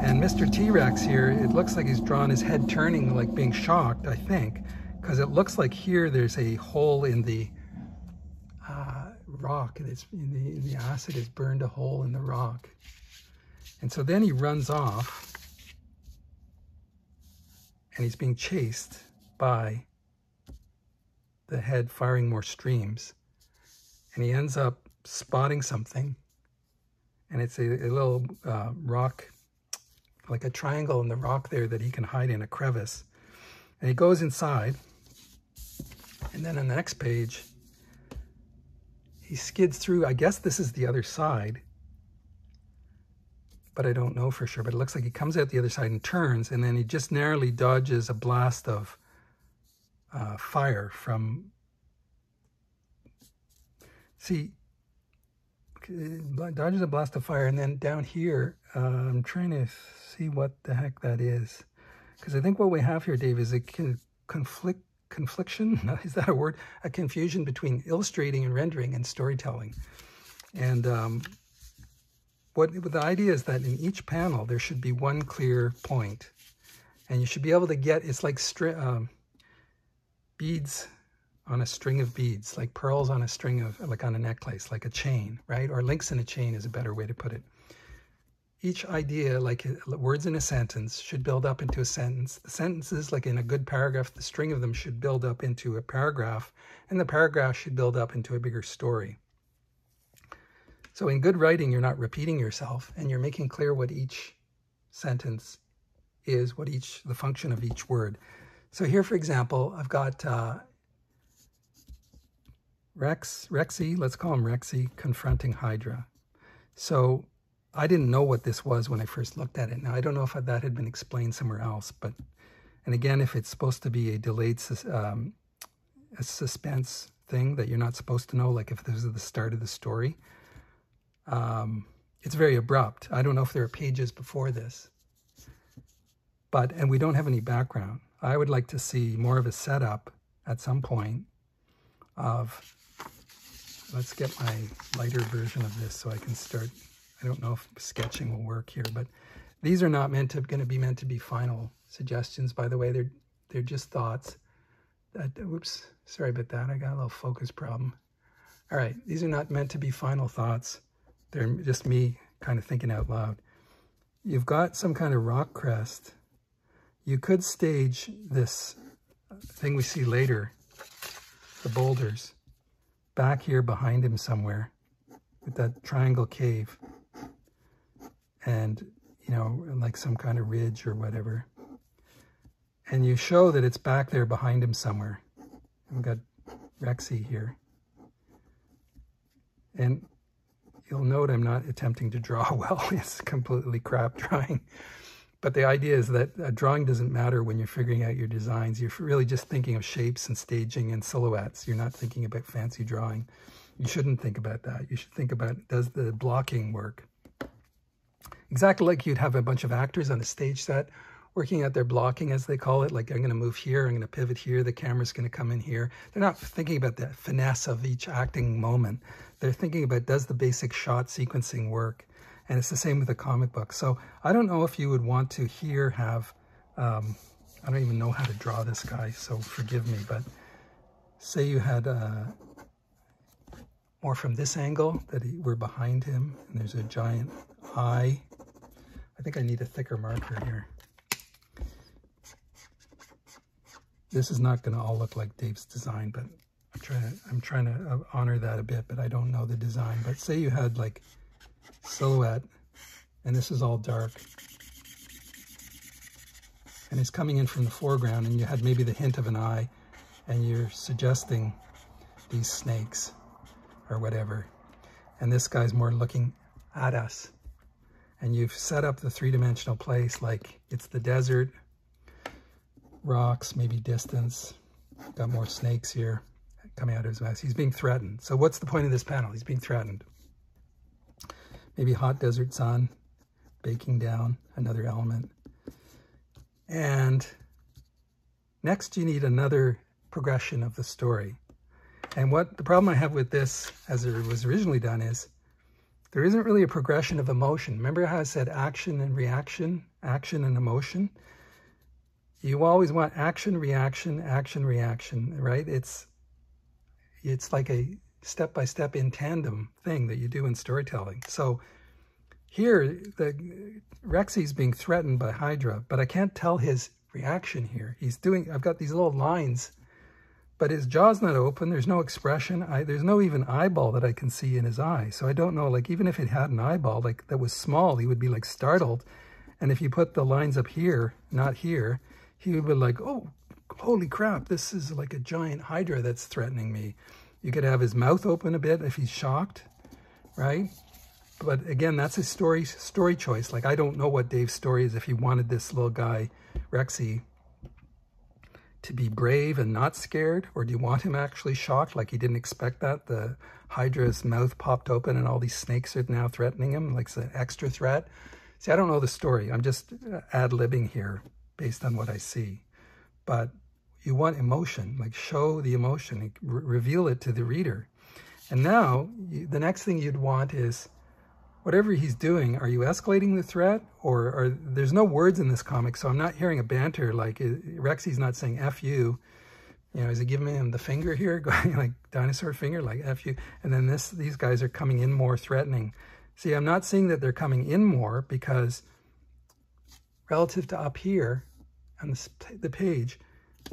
And Mr. T-Rex here, it looks like he's drawn his head turning, like being shocked, I think, because it looks like here there's a hole in the rock. It's in the acid has burned a hole in the rock. And so then he runs off, and he's being chased by the head firing more streams. And he ends up spotting something, and it's a little rock, like a triangle in the rock there that he can hide in a crevice. And he goes inside, and then on the next page, he skids through. I guess this is the other side, but I don't know for sure. But it looks like he comes out the other side and turns, and then he just narrowly dodges a blast of fire from... See, dodges a blast of fire, and then down here, I'm trying to see what the heck that is. Because I think what we have here, Dave, is a confliction? Is that a word? A confusion between illustrating and rendering and storytelling. And what the idea is that in each panel, there should be one clear point. And you should be able to get, it's like beads on a string of beads, like pearls on a string of, like on a necklace, like a chain, right? Or links in a chain is a better way to put it. Each idea, like words in a sentence, should build up into a sentence. The sentences, like in a good paragraph, the string of them should build up into a paragraph, and the paragraph should build up into a bigger story. So in good writing, you're not repeating yourself, and you're making clear what each sentence is, what the function of each word. So here, for example, I've got Rexy, let's call him Rexy, confronting Hydra. So I didn't know what this was when I first looked at it. Now, I don't know if that had been explained somewhere else, but, and again, if it's supposed to be a delayed a suspense thing that you're not supposed to know, like if this is the start of the story, it's very abrupt. I don't know if there are pages before this, and we don't have any background. I would like to see more of a setup at some point of, let's get my lighter version of this so I can start. I don't know if sketching will work here, but these are not going to be final suggestions, by the way. They're just thoughts. Whoops, sorry about that. I got a little focus problem. All right, these are not meant to be final thoughts. They're just me kind of thinking out loud. You've got some kind of rock crest. You could stage this thing we see later, the boulders, back here behind him somewhere with that triangle cave. And, you know, like some kind of ridge or whatever. And you show that it's back there behind him somewhere. We've got Rexy here. And you'll note I'm not attempting to draw well. It's completely crap drawing. But the idea is that drawing doesn't matter when you're figuring out your designs. You're really just thinking of shapes and staging and silhouettes. You're not thinking about fancy drawing. You shouldn't think about that. You should think about, does the blocking work? Exactly like you'd have a bunch of actors on a stage set working out their blocking, as they call it. Like, I'm going to move here, I'm going to pivot here, the camera's going to come in here. They're not thinking about the finesse of each acting moment. They're thinking about, does the basic shot sequencing work? And it's the same with the comic book. So I don't know if you would want to here have, I don't even know how to draw this guy, so forgive me, but say you had more from this angle, that we're behind him, and there's a giant eye. I think I need a thicker marker here. This is not going to all look like Dave's design, but I'm trying to honor that a bit, but I don't know the design. But say you had like silhouette, and this is all dark, and it's coming in from the foreground, and you had maybe the hint of an eye, and you're suggesting these snakes or whatever, and this guy's more looking at us, and you've set up the three-dimensional place like it's the desert, rocks, maybe distance, got more snakes here coming out of his mouth. He's being threatened. So what's the point of this panel? He's being threatened. Maybe hot desert sun, baking down, another element. And next you need another progression of the story. And what the problem I have with this, as it was originally done, is there isn't really a progression of emotion. Remember how I said action and reaction, action and emotion? You always want action, reaction, right? It's like a step-by-step in tandem thing that you do in storytelling. So here, Rexy's being threatened by Hydra, but I can't tell his reaction here. I've got these little lines, but his jaw's not open. There's no expression. There's no even eyeball that I can see in his eye. So I don't know, like, even if it had an eyeball, like, that was small, he would be, like, startled. And if you put the lines up here, not here, he would be like, oh, holy crap, this is like a giant Hydra that's threatening me. You could have his mouth open a bit if he's shocked, right? But again, that's a story choice. Like, I don't know what Dave's story is, if he wanted this little guy, Rexy, to be brave and not scared, or do you want him actually shocked, like he didn't expect that? The Hydra's mouth popped open and all these snakes are now threatening him, like it's an extra threat. See, I don't know the story. I'm just ad-libbing here based on what I see. But you want emotion, like show the emotion, reveal it to the reader. And now, the next thing you'd want is, whatever he's doing, are you escalating the threat? Or there's no words in this comic, so I'm not hearing a banter, like Rexy's not saying F you. You know, is he giving him the finger here, going like dinosaur finger, like F you? And then these guys are coming in more threatening. See, I'm not seeing that they're coming in more, because relative to up here on the page,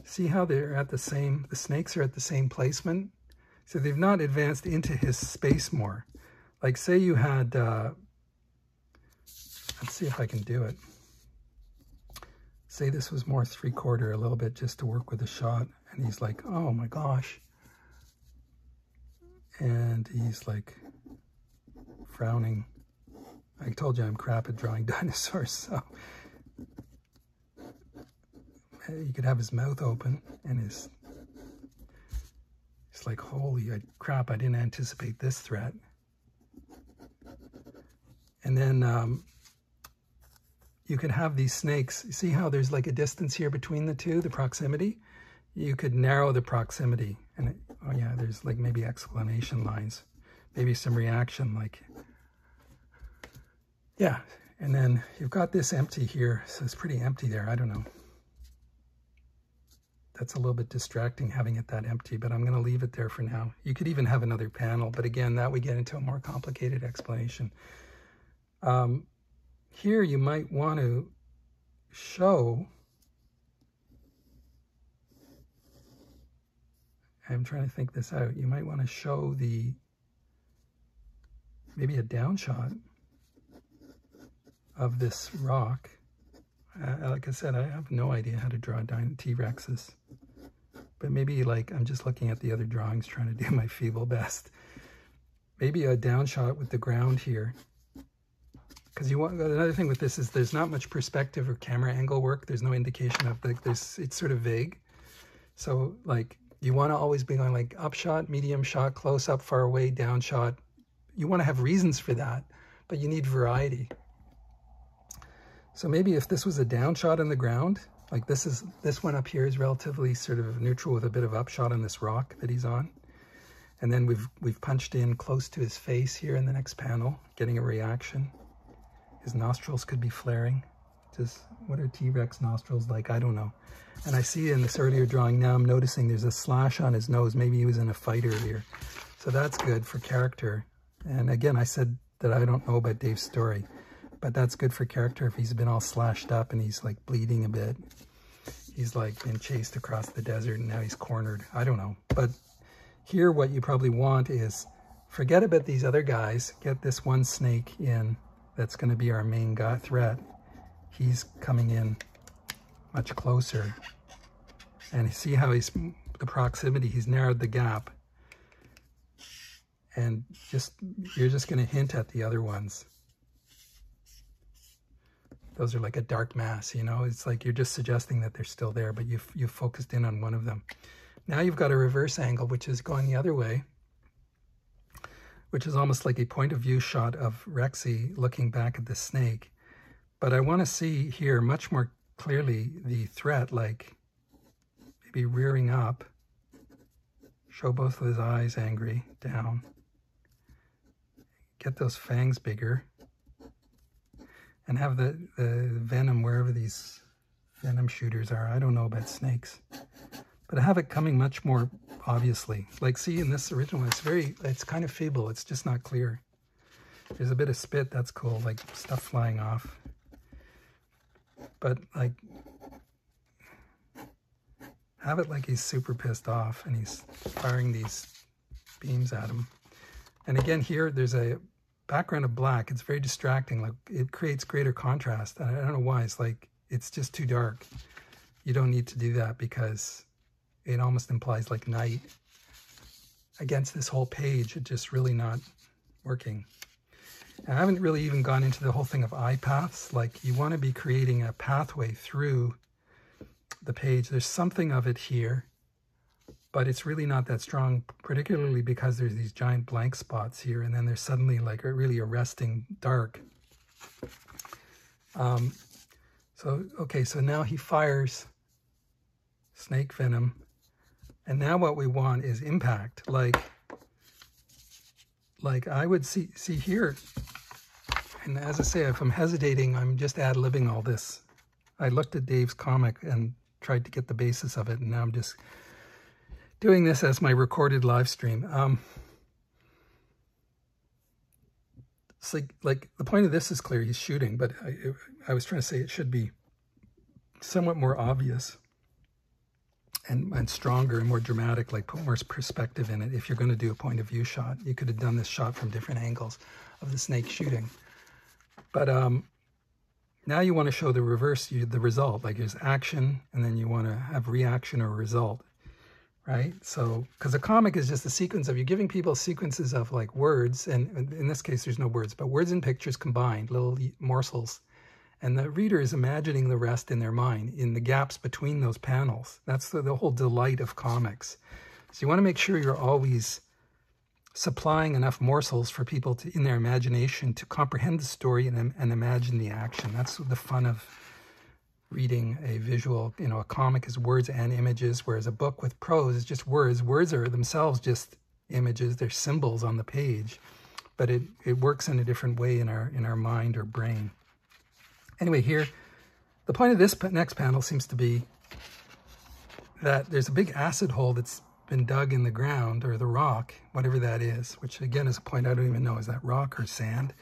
see how they're at the snakes are at the same placement? So they've not advanced into his space more. Like, say you had, let's see if I can do it. Say this was more 3/4 a little bit, just to work with the shot. And he's like, oh my gosh. And he's like frowning. I told you I'm crap at drawing dinosaurs, so. You could have his mouth open and it's like, holy crap, I didn't anticipate this threat. And then you could have these snakes. See how there's like a distance here between the two, the proximity? You could narrow the proximity. And oh yeah, there's like maybe explanation lines, maybe some reaction, like, yeah. And then you've got this empty here, so it's pretty empty there. I don't know. That's a little bit distracting having it that empty, but I'm going to leave it there for now. You could even have another panel, but again, that we get into a more complicated explanation. Here you might want to show, I'm trying to think this out, you might want to show maybe a down shot of this rock. Like I said, I have no idea how to draw T-Rexes, but maybe, like, I'm just looking at the other drawings trying to do my feeble best. Maybe a down shot with the ground here, because you want, another thing with this is there's not much perspective or camera angle work. There's no indication of, like, it's sort of vague. So, like, you want to always be going like up shot, medium shot, close up, far away, down shot. You want to have reasons for that, but you need variety. So maybe if this was a down shot on the ground, like this one up here is relatively sort of neutral with a bit of upshot on this rock that he's on. And then we've punched in close to his face here in the next panel, getting a reaction. His nostrils could be flaring. Just, what are T-Rex nostrils like? I don't know. And I see in this earlier drawing now, I'm noticing there's a slash on his nose. Maybe he was in a fight earlier. So that's good for character. And again, I said that I don't know about Dave's story, but that's good for character if he's been all slashed up and he's like bleeding a bit. He's like been chased across the desert and now he's cornered. I don't know. But here what you probably want is forget about these other guys. Get this one snake in that's going to be our main threat. He's coming in much closer. And see how the proximity, he's narrowed the gap. And you're just going to hint at the other ones. Those are like a dark mass, you know? It's like you're just suggesting that they're still there, but you've focused in on one of them. Now you've got a reverse angle, which is going the other way, which is almost like a point of view shot of Rexy looking back at the snake. But I want to see here much more clearly the threat, like maybe rearing up, show both of his eyes angry, down, get those fangs bigger and have the venom wherever these venom shooters are. I don't know about snakes, but I have it coming much more obviously. Like, see, in this original one, it's kind of feeble. It's just not clear. There's a bit of spit. That's cool, like stuff flying off. But like, have it like he's super pissed off and he's firing these beams at him. And again, here there's a background of black. It's very distracting. Like, it creates greater contrast. And I don't know why. It's like, it's just too dark. You don't need to do that because it almost implies like night against this whole page. It's just really not working. And I haven't really even gone into the whole thing of eye paths. Like, you want to be creating a pathway through the page. There's something of it here, but it's really not that strong, particularly because there's these giant blank spots here, and then there's suddenly like a really arresting dark. So now he fires snake venom, and now what we want is impact. Like I would see here, and as I say, if I'm hesitating, I'm just ad-libbing all this. I looked at Dave's comic and tried to get the basis of it, and now I'm just doing this as my recorded live stream. It's like the point of this is clear. He's shooting, but I was trying to say it should be somewhat more obvious and stronger and more dramatic, like put more perspective in it. If you're going to do a point of view shot, you could have done this shot from different angles of the snake shooting. But now you want to show the reverse, the result, like there's action, and then you want to have reaction or result, right? So, because a comic is just a sequence of, you're giving people sequences of like words, and in this case there's no words, but words and pictures combined, little morsels. And the reader is imagining the rest in their mind, in the gaps between those panels. That's the whole delight of comics. So you want to make sure you're always supplying enough morsels for people to, in their imagination, to comprehend the story and imagine the action. That's the fun of reading a visual. You know, a comic is words and images, whereas a book with prose is just words. Words are themselves just images. They're symbols on the page, but it works in a different way in our mind or brain. Anyway, here, the point of this next panel seems to be that there's a big acid hole that's been dug in the ground, or the rock, whatever that is, which again is a point I don't even know, is that rock or sand?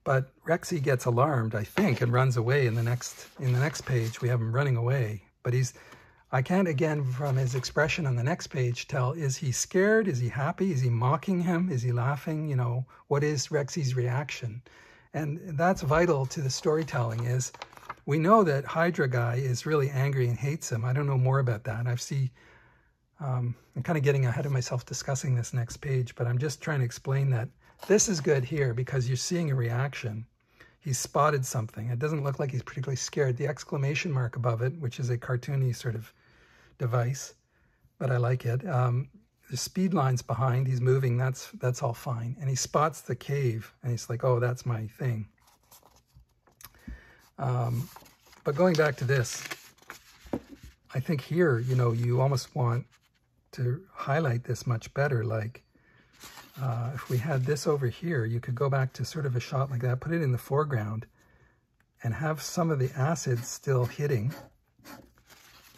But Rexy gets alarmed, I think, and runs away in the next page. We have him running away, but I can't, again, from his expression on the next page, tell, is he scared? Is he happy? Is he mocking him? Is he laughing? You know, what is Rexy's reaction? And that's vital to the storytelling. Is we know that Hydra guy is really angry and hates him. I don't know more about that. I'm kind of getting ahead of myself discussing this next page, but I'm just trying to explain that this is good here because you're seeing a reaction. He's spotted something. It doesn't look like he's particularly scared. The exclamation mark above it, which is a cartoony sort of device, but I like it. The speed lines behind, he's moving, that's all fine. And he spots the cave, and he's like, oh, that's my thing. But going back to this, I think here, you know, you almost want to highlight this much better. Like, if we had this over here, you could go back to sort of a shot like that, put it in the foreground, and have some of the acid still hitting,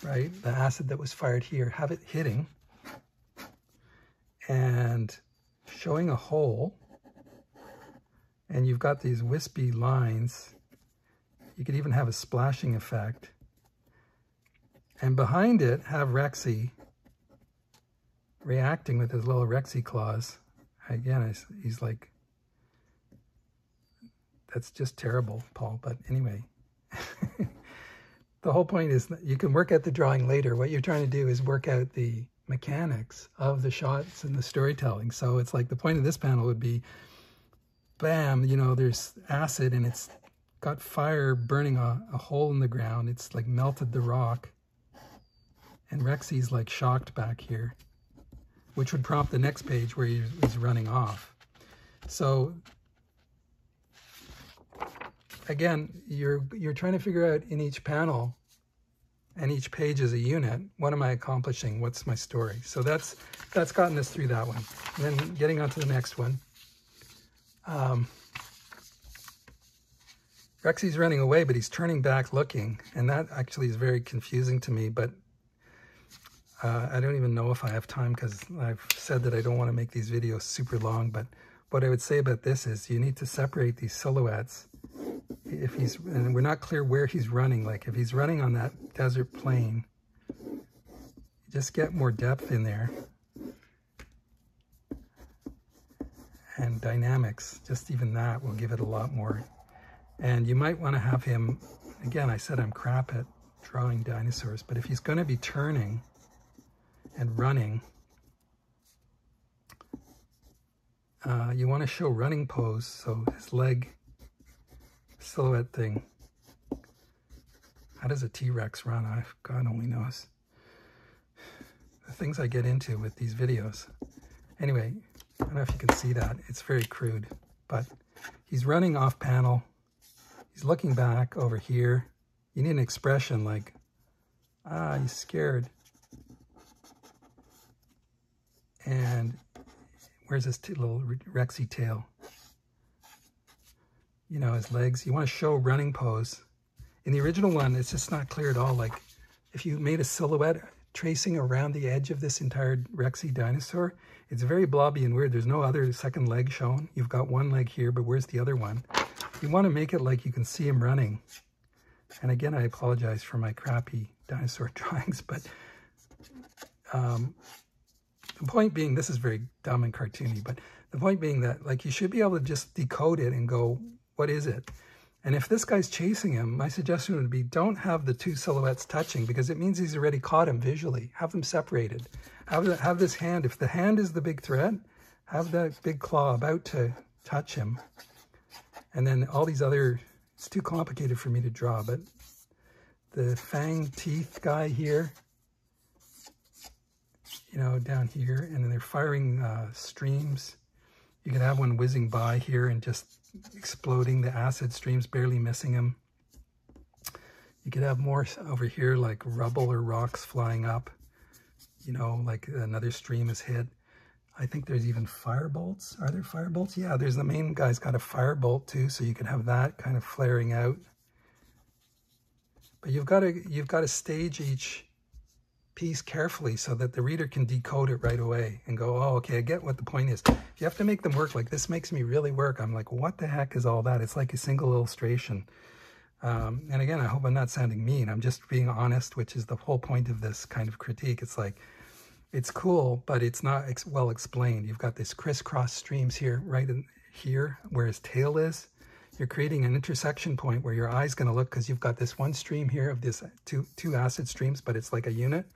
right? The acid that was fired here, have it hitting, and showing a hole, and you've got these wispy lines. You could even have a splashing effect. And behind it, have Rexy reacting with his little Rexy claws. Again, he's like, that's just terrible, Paul. But anyway, the whole point is that you can work out the drawing later. What you're trying to do is work out the mechanics of the shots and the storytelling. So it's like the point of this panel would be, bam, you know, there's acid and it's got fire burning a hole in the ground. It's like melted the rock. And Rexy's like shocked back here, which would prompt the next page where he's running off. So again, you're trying to figure out in each panel and each page is a unit, what am I accomplishing? What's my story? So that's gotten us through that one. And then getting on to the next one. Rexy's running away, but he's turning back looking, and that actually is very confusing to me, but I don't even know if I have time because I've said that I don't want to make these videos super long, but what I would say about this is you need to separate these silhouettes. If he's, and we're not clear where he's running, like if he's running on that desert plain, just get more depth in there. And dynamics, just even that will give it a lot more. And you might want to have him, again, I said I'm crap at drawing dinosaurs, but if he's going to be turning and running, you want to show running pose, so his leg silhouette thing. How does a T-Rex run? God only knows. The things I get into with these videos. Anyway, I don't know if you can see that. It's very crude, but he's running off panel. He's looking back over here. You need an expression like, he's scared. And where's his little Rexy tail? You know, his legs. You want to show running pose. In the original one, it's just not clear at all. Like, if you made a silhouette tracing around the edge of this entire Rexy dinosaur, it's very blobby and weird. There's no other second leg shown. You've got one leg here, but where's the other one? You want to make it like you can see him running. And again, I apologize for my crappy dinosaur drawings, but the point being, this is very dumb and cartoony, but the point being that like you should be able to just decode it and go, what is it? And if this guy's chasing him, my suggestion would be don't have the two silhouettes touching because it means he's already caught him visually. Have them separated. Have this hand, if the hand is the big threat, have that big claw about to touch him. And then all these other, it's too complicated for me to draw, but the fang teeth guy here, you know, down here, and then they're firing streams. You could have one whizzing by here and just exploding the acid streams, barely missing him. You could have more over here, like rubble or rocks flying up, you know, like another stream is hit. I think there's even fire bolts. Are there fire bolts? Yeah, there's the main guy's got a fire bolt too, so you can have that kind of flaring out. But you've got to stage each piece carefully so that the reader can decode it right away and go, oh, okay, I get what the point is. If you have to make them work, like this makes me really work. I'm like, what the heck is all that? It's like a single illustration. And again, I hope I'm not sounding mean. I'm just being honest, which is the whole point of this kind of critique. It's like, it's cool, but it's not well explained. You've got this crisscross streams here, right in here, where his tail is. You're creating an intersection point where your eye's going to look, because you've got this one stream here of this two acid streams, but it's like a unit.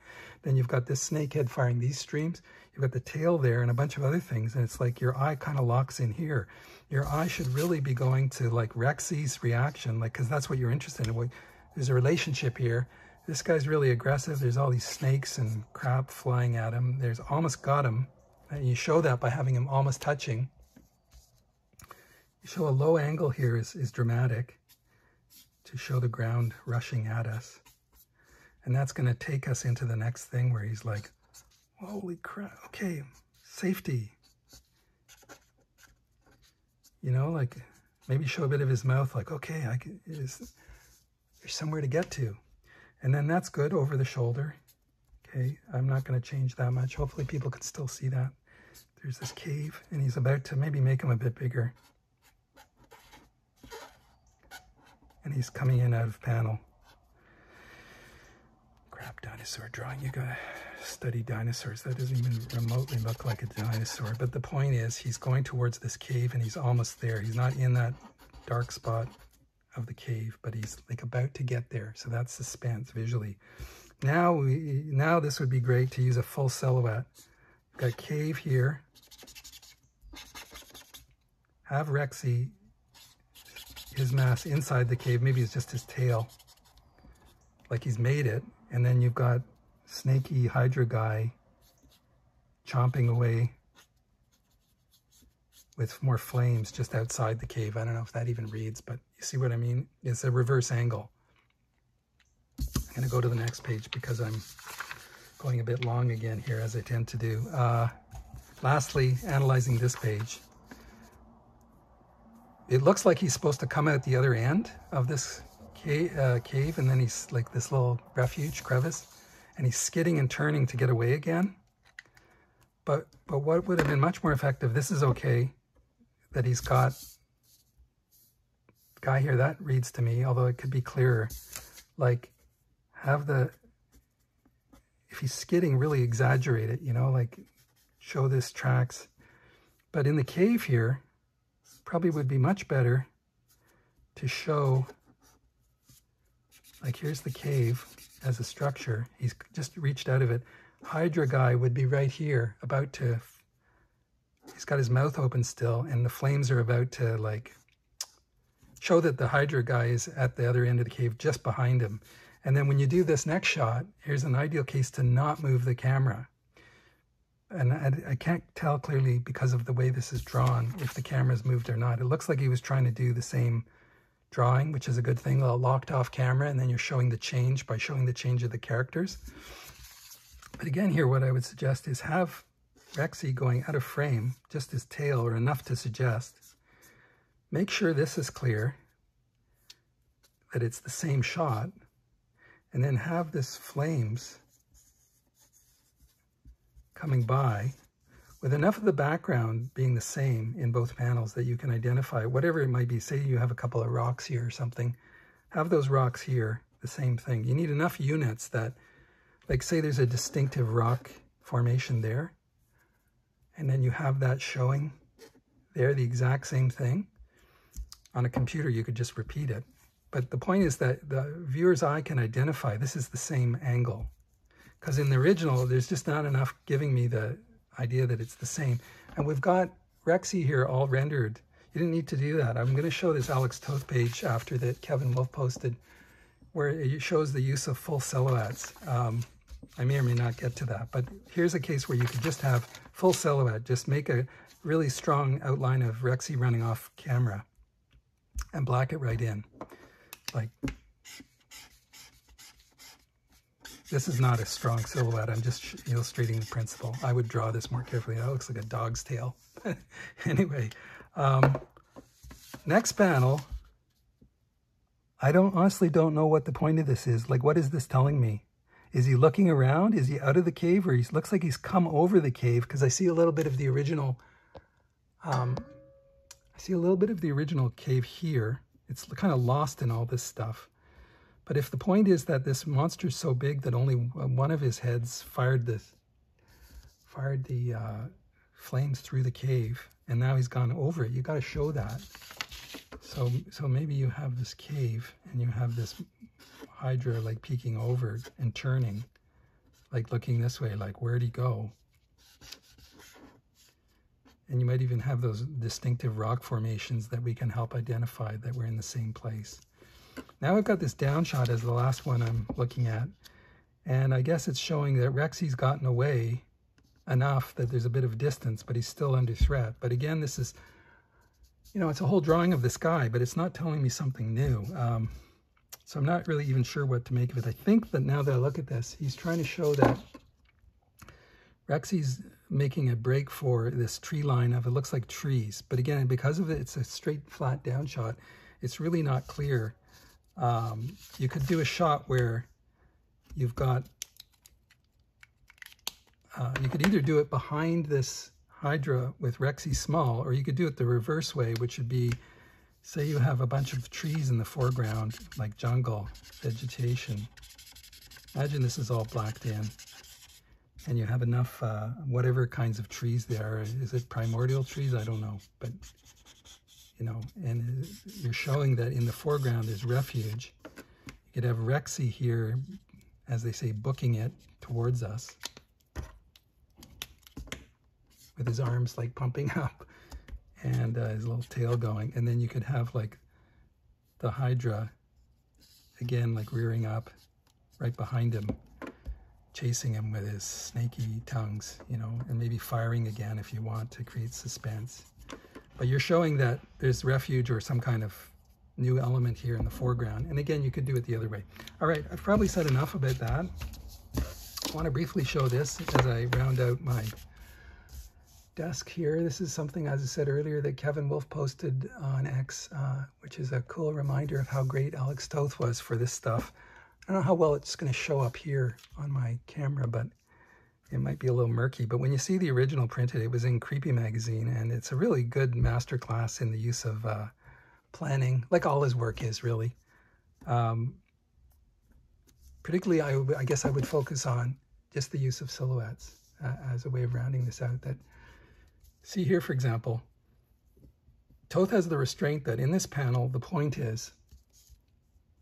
Then you've got this snakehead firing these streams. You've got the tail there and a bunch of other things, and it's like your eye kind of locks in here. Your eye should really be going to like Rexy's reaction, like, because that's what you're interested in. There's a relationship here. This guy's really aggressive. There's all these snakes and crap flying at him. There's almost got him. And you show that by having him almost touching. You show a low angle here is dramatic to show the ground rushing at us. And that's going to take us into the next thing where he's like, holy crap, okay, safety. You know, like maybe show a bit of his mouth like, okay, there's somewhere to get to. And then that's good over the shoulder. Okay, I'm not going to change that much. Hopefully people can still see that. There's this cave, and he's about to maybe make him a bit bigger. And he's coming in out of panel. Crap, dinosaur drawing. You gotta study dinosaurs. That doesn't even remotely look like a dinosaur. But the point is, he's going towards this cave, and he's almost there. He's not in that dark spot of the cave, but he's like about to get there. So that's suspense visually. Now this would be great to use a full silhouette. We've got cave here. Have Rexy, his mass inside the cave. Maybe it's just his tail, like he's made it. And then you've got snaky Hydra guy chomping away with more flames just outside the cave. I don't know if that even reads, but you see what I mean? It's a reverse angle. I'm going to go to the next page because I'm going a bit long again here, as I tend to do. Lastly, analyzing this page. it looks like he's supposed to come out the other end of this cave, and then he's like this little refuge crevice, and he's skidding and turning to get away again. But what would have been much more effective, this is okay, that he's got the guy here, that reads to me, although it could be clearer, like have if he's skidding, really exaggerate it, you know, like show this tracks. But in the cave here, probably would be much better to show, like here's the cave as a structure. He's just reached out of it. Hydra guy would be right here, about to, he's got his mouth open still, and the flames are about to like show that the Hydra guy is at the other end of the cave just behind him. And then when you do this next shot, here's an ideal case to not move the camera. And I can't tell clearly because of the way this is drawn if the camera's moved or not. It looks like he was trying to do the same drawing, which is a good thing, a locked off camera, and then you're showing the change by showing the change of the characters. But again here, what I would suggest is have Rexy going out of frame, just his tail, or enough to suggest. Make sure this is clear, that it's the same shot, and then have this flames coming by with enough of the background being the same in both panels that you can identify whatever it might be. Say you have a couple of rocks here or something, have those rocks here, the same thing. You need enough units that, like say there's a distinctive rock formation there, and then you have that showing there, the exact same thing. On a computer, you could just repeat it. But the point is that the viewer's eye can identify this is the same angle. Because in the original, there's just not enough giving me the idea that it's the same. And we've got Rexy here all rendered. You didn't need to do that. I'm going to show this Alex Toth page after that Kevin Wolf posted, where it shows the use of full silhouettes. I may or may not get to that, but here's a case where you could just have full silhouette, just make a really strong outline of Rexy running off camera and black it right in. Like, this is not a strong silhouette. I'm just illustrating the principle. I would draw this more carefully. That looks like a dog's tail. Anyway, next panel, I honestly don't know what the point of this is. Like, what is this telling me? Is he looking around? Is he out of the cave? Or he looks like he's come over the cave, because I see a little bit of the original, cave here. It's kind of lost in all this stuff. But if the point is that this monster is so big that only one of his heads fired the flames through the cave, and now he's gone over it, you got to show that. So maybe you have this cave and you have this Hydra like peeking over and turning, like looking this way, like where'd he go? And you might even have those distinctive rock formations that we can help identify that we're in the same place. Now I've got this down shot as the last one I'm looking at. And I guess it's showing that Rexy's gotten away enough that there's a bit of distance, but he's still under threat. But again, this is, you know, it's a whole drawing of this guy, but it's not telling me something new. So I'm not really even sure what to make of it. I think that now that I look at this, he's trying to show that Rexy's making a break for this tree line of, it looks like trees. But again, because of it, it's a straight flat down shot. It's really not clear. You could do a shot where you've got, you could either do it behind this Hydra with Rexy small, or you could do it the reverse way, which would be, say you have a bunch of trees in the foreground, like jungle, vegetation. Imagine this is all blacked in. And you have enough, whatever kinds of trees there are. Is it primordial trees? I don't know. But, you know, and you're showing that in the foreground is refuge. You could have Rexy here, as they say, booking it towards us, with his arms like pumping up and his little tail going. And then you could have like the Hydra, again, like rearing up right behind him, chasing him with his snaky tongues, you know, and maybe firing again if you want to create suspense. But you're showing that there's refuge or some kind of new element here in the foreground. And again, you could do it the other way. All right, I've probably said enough about that. I want to briefly show this as I round out my desk here. This is something, as I said earlier, that Kevin Wolf posted on X, which is a cool reminder of how great Alex Toth was for this stuff. I don't know how well it's going to show up here on my camera, but it might be a little murky. But when you see the original printed, it was in Creepy Magazine, and it's a really good masterclass in the use of planning, like all his work is, really. Particularly, I guess I would focus on just the use of silhouettes as a way of rounding this out. That, see here, for example, Toth has the restraint that in this panel, the point is,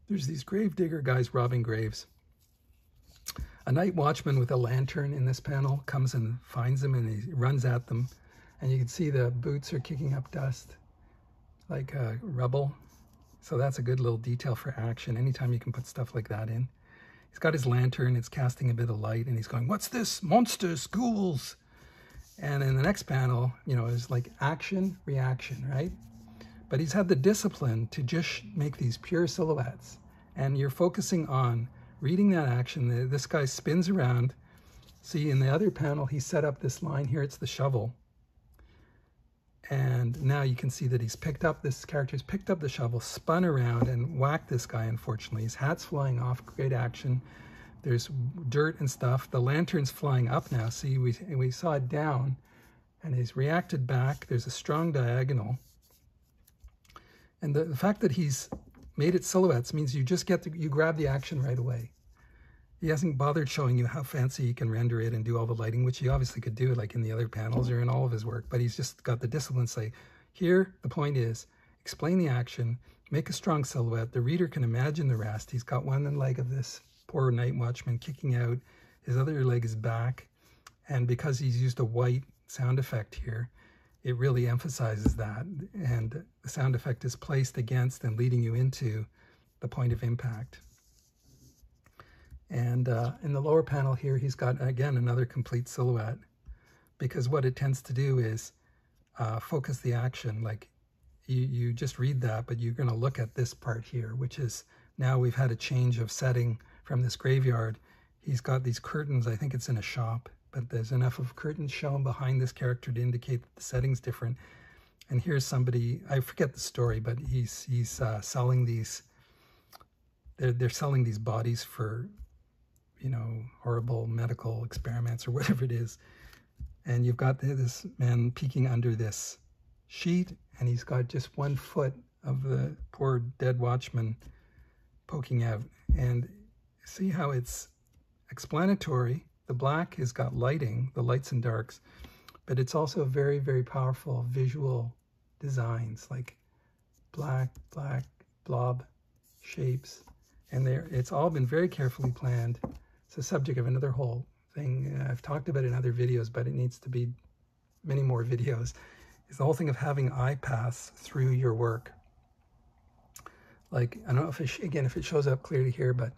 there's these grave digger guys robbing graves. A night watchman with a lantern in this panel comes and finds them, and he runs at them. And you can see the boots are kicking up dust, like rubble. So that's a good little detail for action. Anytime you can put stuff like that in. He's got his lantern, it's casting a bit of light, and he's going, "What's this? Monsters, ghouls." And in the next panel, you know, it's like action, reaction, right? But he's had the discipline to just make these pure silhouettes. And you're focusing on reading that action. This guy spins around. See, in the other panel, he set up this line here. It's the shovel. And now you can see that he's picked up, this character's picked up the shovel, spun around, and whacked this guy, unfortunately. His hat's flying off. Great action. There's dirt and stuff. The lantern's flying up now. See, we saw it down, and he's reacted back. There's a strong diagonal. And the fact that he's made it silhouettes means you just get you grab the action right away. He hasn't bothered showing you how fancy he can render it and do all the lighting, which he obviously could do, like in the other panels or in all of his work. But he's just got the discipline to say, here, the point is, explain the action, make a strong silhouette. The reader can imagine the rest. He's got one leg of this poor night watchman kicking out. His other leg is back. And because he's used a white sound effect here, it really emphasizes that. And the sound effect is placed against and leading you into the point of impact. And in the lower panel here, he's got, again, another complete silhouette, because what it tends to do is focus the action. Like you just read that, but you're going to look at this part here, which is now we've had a change of setting from this graveyard. He's got these curtains. I think it's in a shop, but there's enough of curtains shown behind this character to indicate that the setting's different. And here's somebody, I forget the story, but he's selling these, they're selling these bodies for, you know, horrible medical experiments or whatever it is. And you've got this man peeking under this sheet, and he's got just 1 foot of the poor dead watchman poking out. And see how it's explanatory. The black has got lighting, the lights and darks, but it's also very, very powerful visual designs, like black, blob shapes. And it's all been very carefully planned. It's the subject of another whole thing. I've talked about it in other videos, but it needs to be many more videos. It's the whole thing of having eye paths through your work. Like, I don't know if if it shows up clearly here, but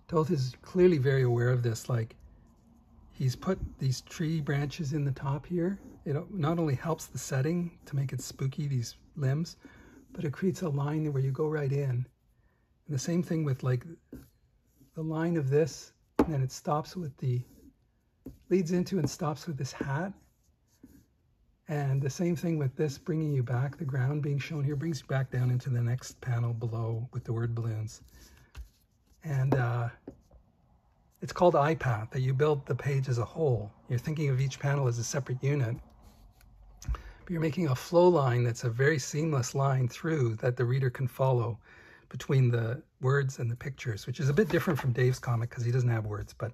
Toth is clearly very aware of this. Like, he's put these tree branches in the top here. It not only helps the setting to make it spooky, these limbs, but it creates a line where you go right in. And the same thing with like the line of this, and then it stops with leads into and stops with this hat. And the same thing with this, bringing you back, the ground being shown here brings you back down into the next panel below with the word balloons. And it's called eye path, that you build the page as a whole. You're thinking of each panel as a separate unit, but you're making a flow line that's a very seamless line through that the reader can follow between the words and the pictures, which is a bit different from Dave's comic because he doesn't have words. But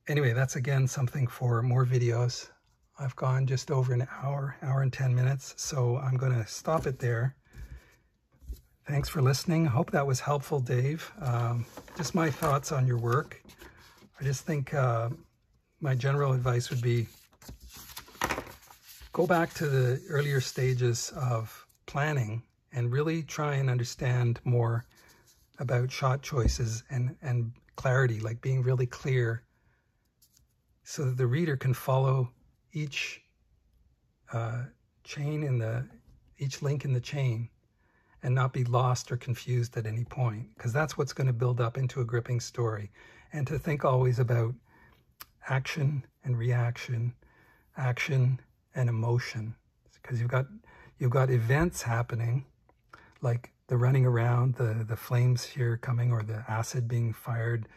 anyway, that's again something for more videos. I've gone just over an hour and 10 minutes, so I'm going to stop it there. Thanks for listening. I hope that was helpful, Dave. Just my thoughts on your work. I just think my general advice would be go back to the earlier stages of planning and really try and understand more about shot choices and clarity, like being really clear so that the reader can follow each each link in the chain and not be lost or confused at any point, because that's what's going to build up into a gripping story. And to think always about action and reaction, action, and emotion. Because you've got events happening, like the running around, the flames here coming, or the acid being fired,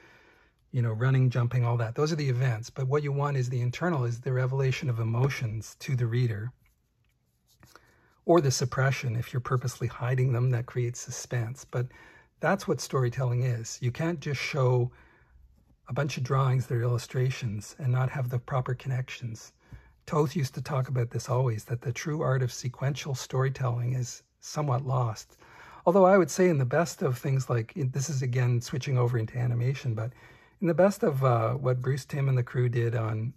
you know, running, jumping, all that. Those are the events. But what you want is the internal, is the revelation of emotions to the reader, or the suppression. If you're purposely hiding them, that creates suspense. But that's what storytelling is. You can't just show a bunch of drawings that are illustrations and not have the proper connections. Toth used to talk about this always, that the true art of sequential storytelling is somewhat lost. Although I would say in the best of things, like, this is again switching over into animation, but in the best of what Bruce Timm and the crew did on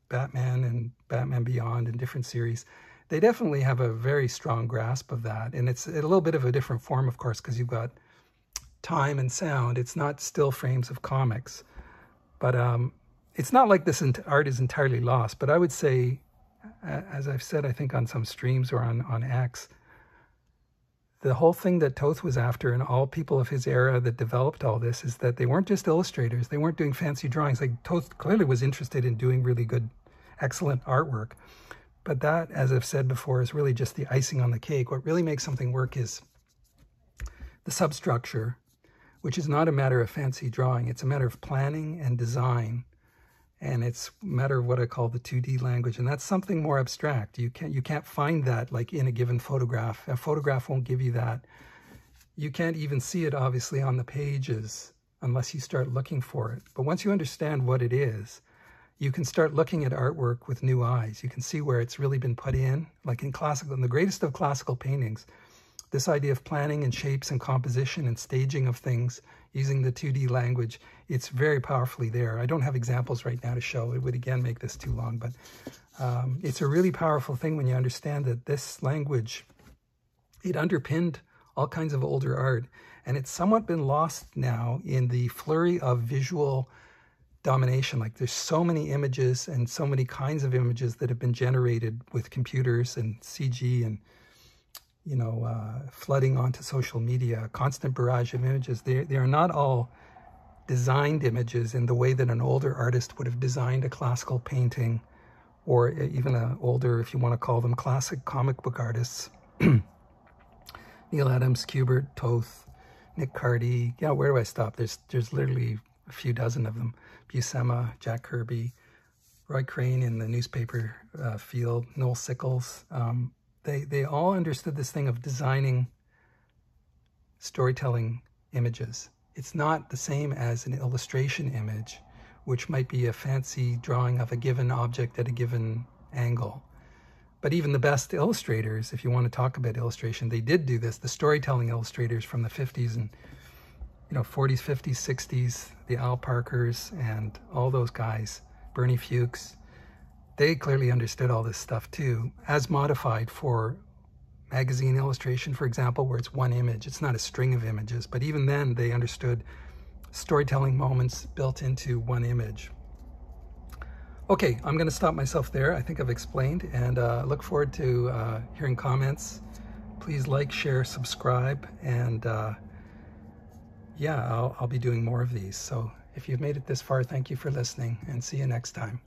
Batman and Batman Beyond and different series, they definitely have a very strong grasp of that. And it's a little bit of a different form, of course, because you've got time and sound. It's not still frames of comics. But it's not like this art is entirely lost. But I would say, as I've said, I think on some streams or on X, the whole thing that Toth was after, and all people of his era that developed all this, is that they weren't just illustrators. They weren't doing fancy drawings. Like, Toth clearly was interested in doing really good, excellent artwork. But that, as I've said before, is really just the icing on the cake. What really makes something work is the substructure, which is not a matter of fancy drawing. It's a matter of planning and design. And it's a matter of what I call the 2D language. And that's something more abstract. You can't find that like in a given photograph. A photograph won't give you that. You can't even see it, obviously, on the pages unless you start looking for it. But once you understand what it is, you can start looking at artwork with new eyes. You can see where it's really been put in. Like in the greatest of classical paintings, this idea of planning and shapes and composition and staging of things using the 2D language, it's very powerfully there. I don't have examples right now to show. It would, again, make this too long. But it's a really powerful thing when you understand that this language, it underpinned all kinds of older art. And it's somewhat been lost now in the flurry of visual domination. Like, there's so many images and so many kinds of images that have been generated with computers and CG and, you know, flooding onto social media, a constant barrage of images. They are not all designed images in the way that an older artist would have designed a classical painting, or even an older, if you want to call them classic comic book artists. Neil Adams, Kubert, Toth, Nick Cardy. Yeah, where do I stop? There's literally a few dozen of them. Buscema, Jack Kirby, Roy Crane in the newspaper field, Noel Sickles. They all understood this thing of designing storytelling images. It's not the same as an illustration image, which might be a fancy drawing of a given object at a given angle. But even the best illustrators, if you want to talk about illustration, they did do this. The storytelling illustrators from the 50s and 40s, 50s, 60s, the Al Parkers and all those guys, Bernie Fuchs, they clearly understood all this stuff too, as modified for magazine illustration, for example, where it's one image. It's not a string of images, but even then they understood storytelling moments built into one image. Okay, I'm going to stop myself there. I think I've explained, and look forward to hearing comments. Please like, share, subscribe, and yeah, I'll be doing more of these. So if you've made it this far, thank you for listening, and see you next time.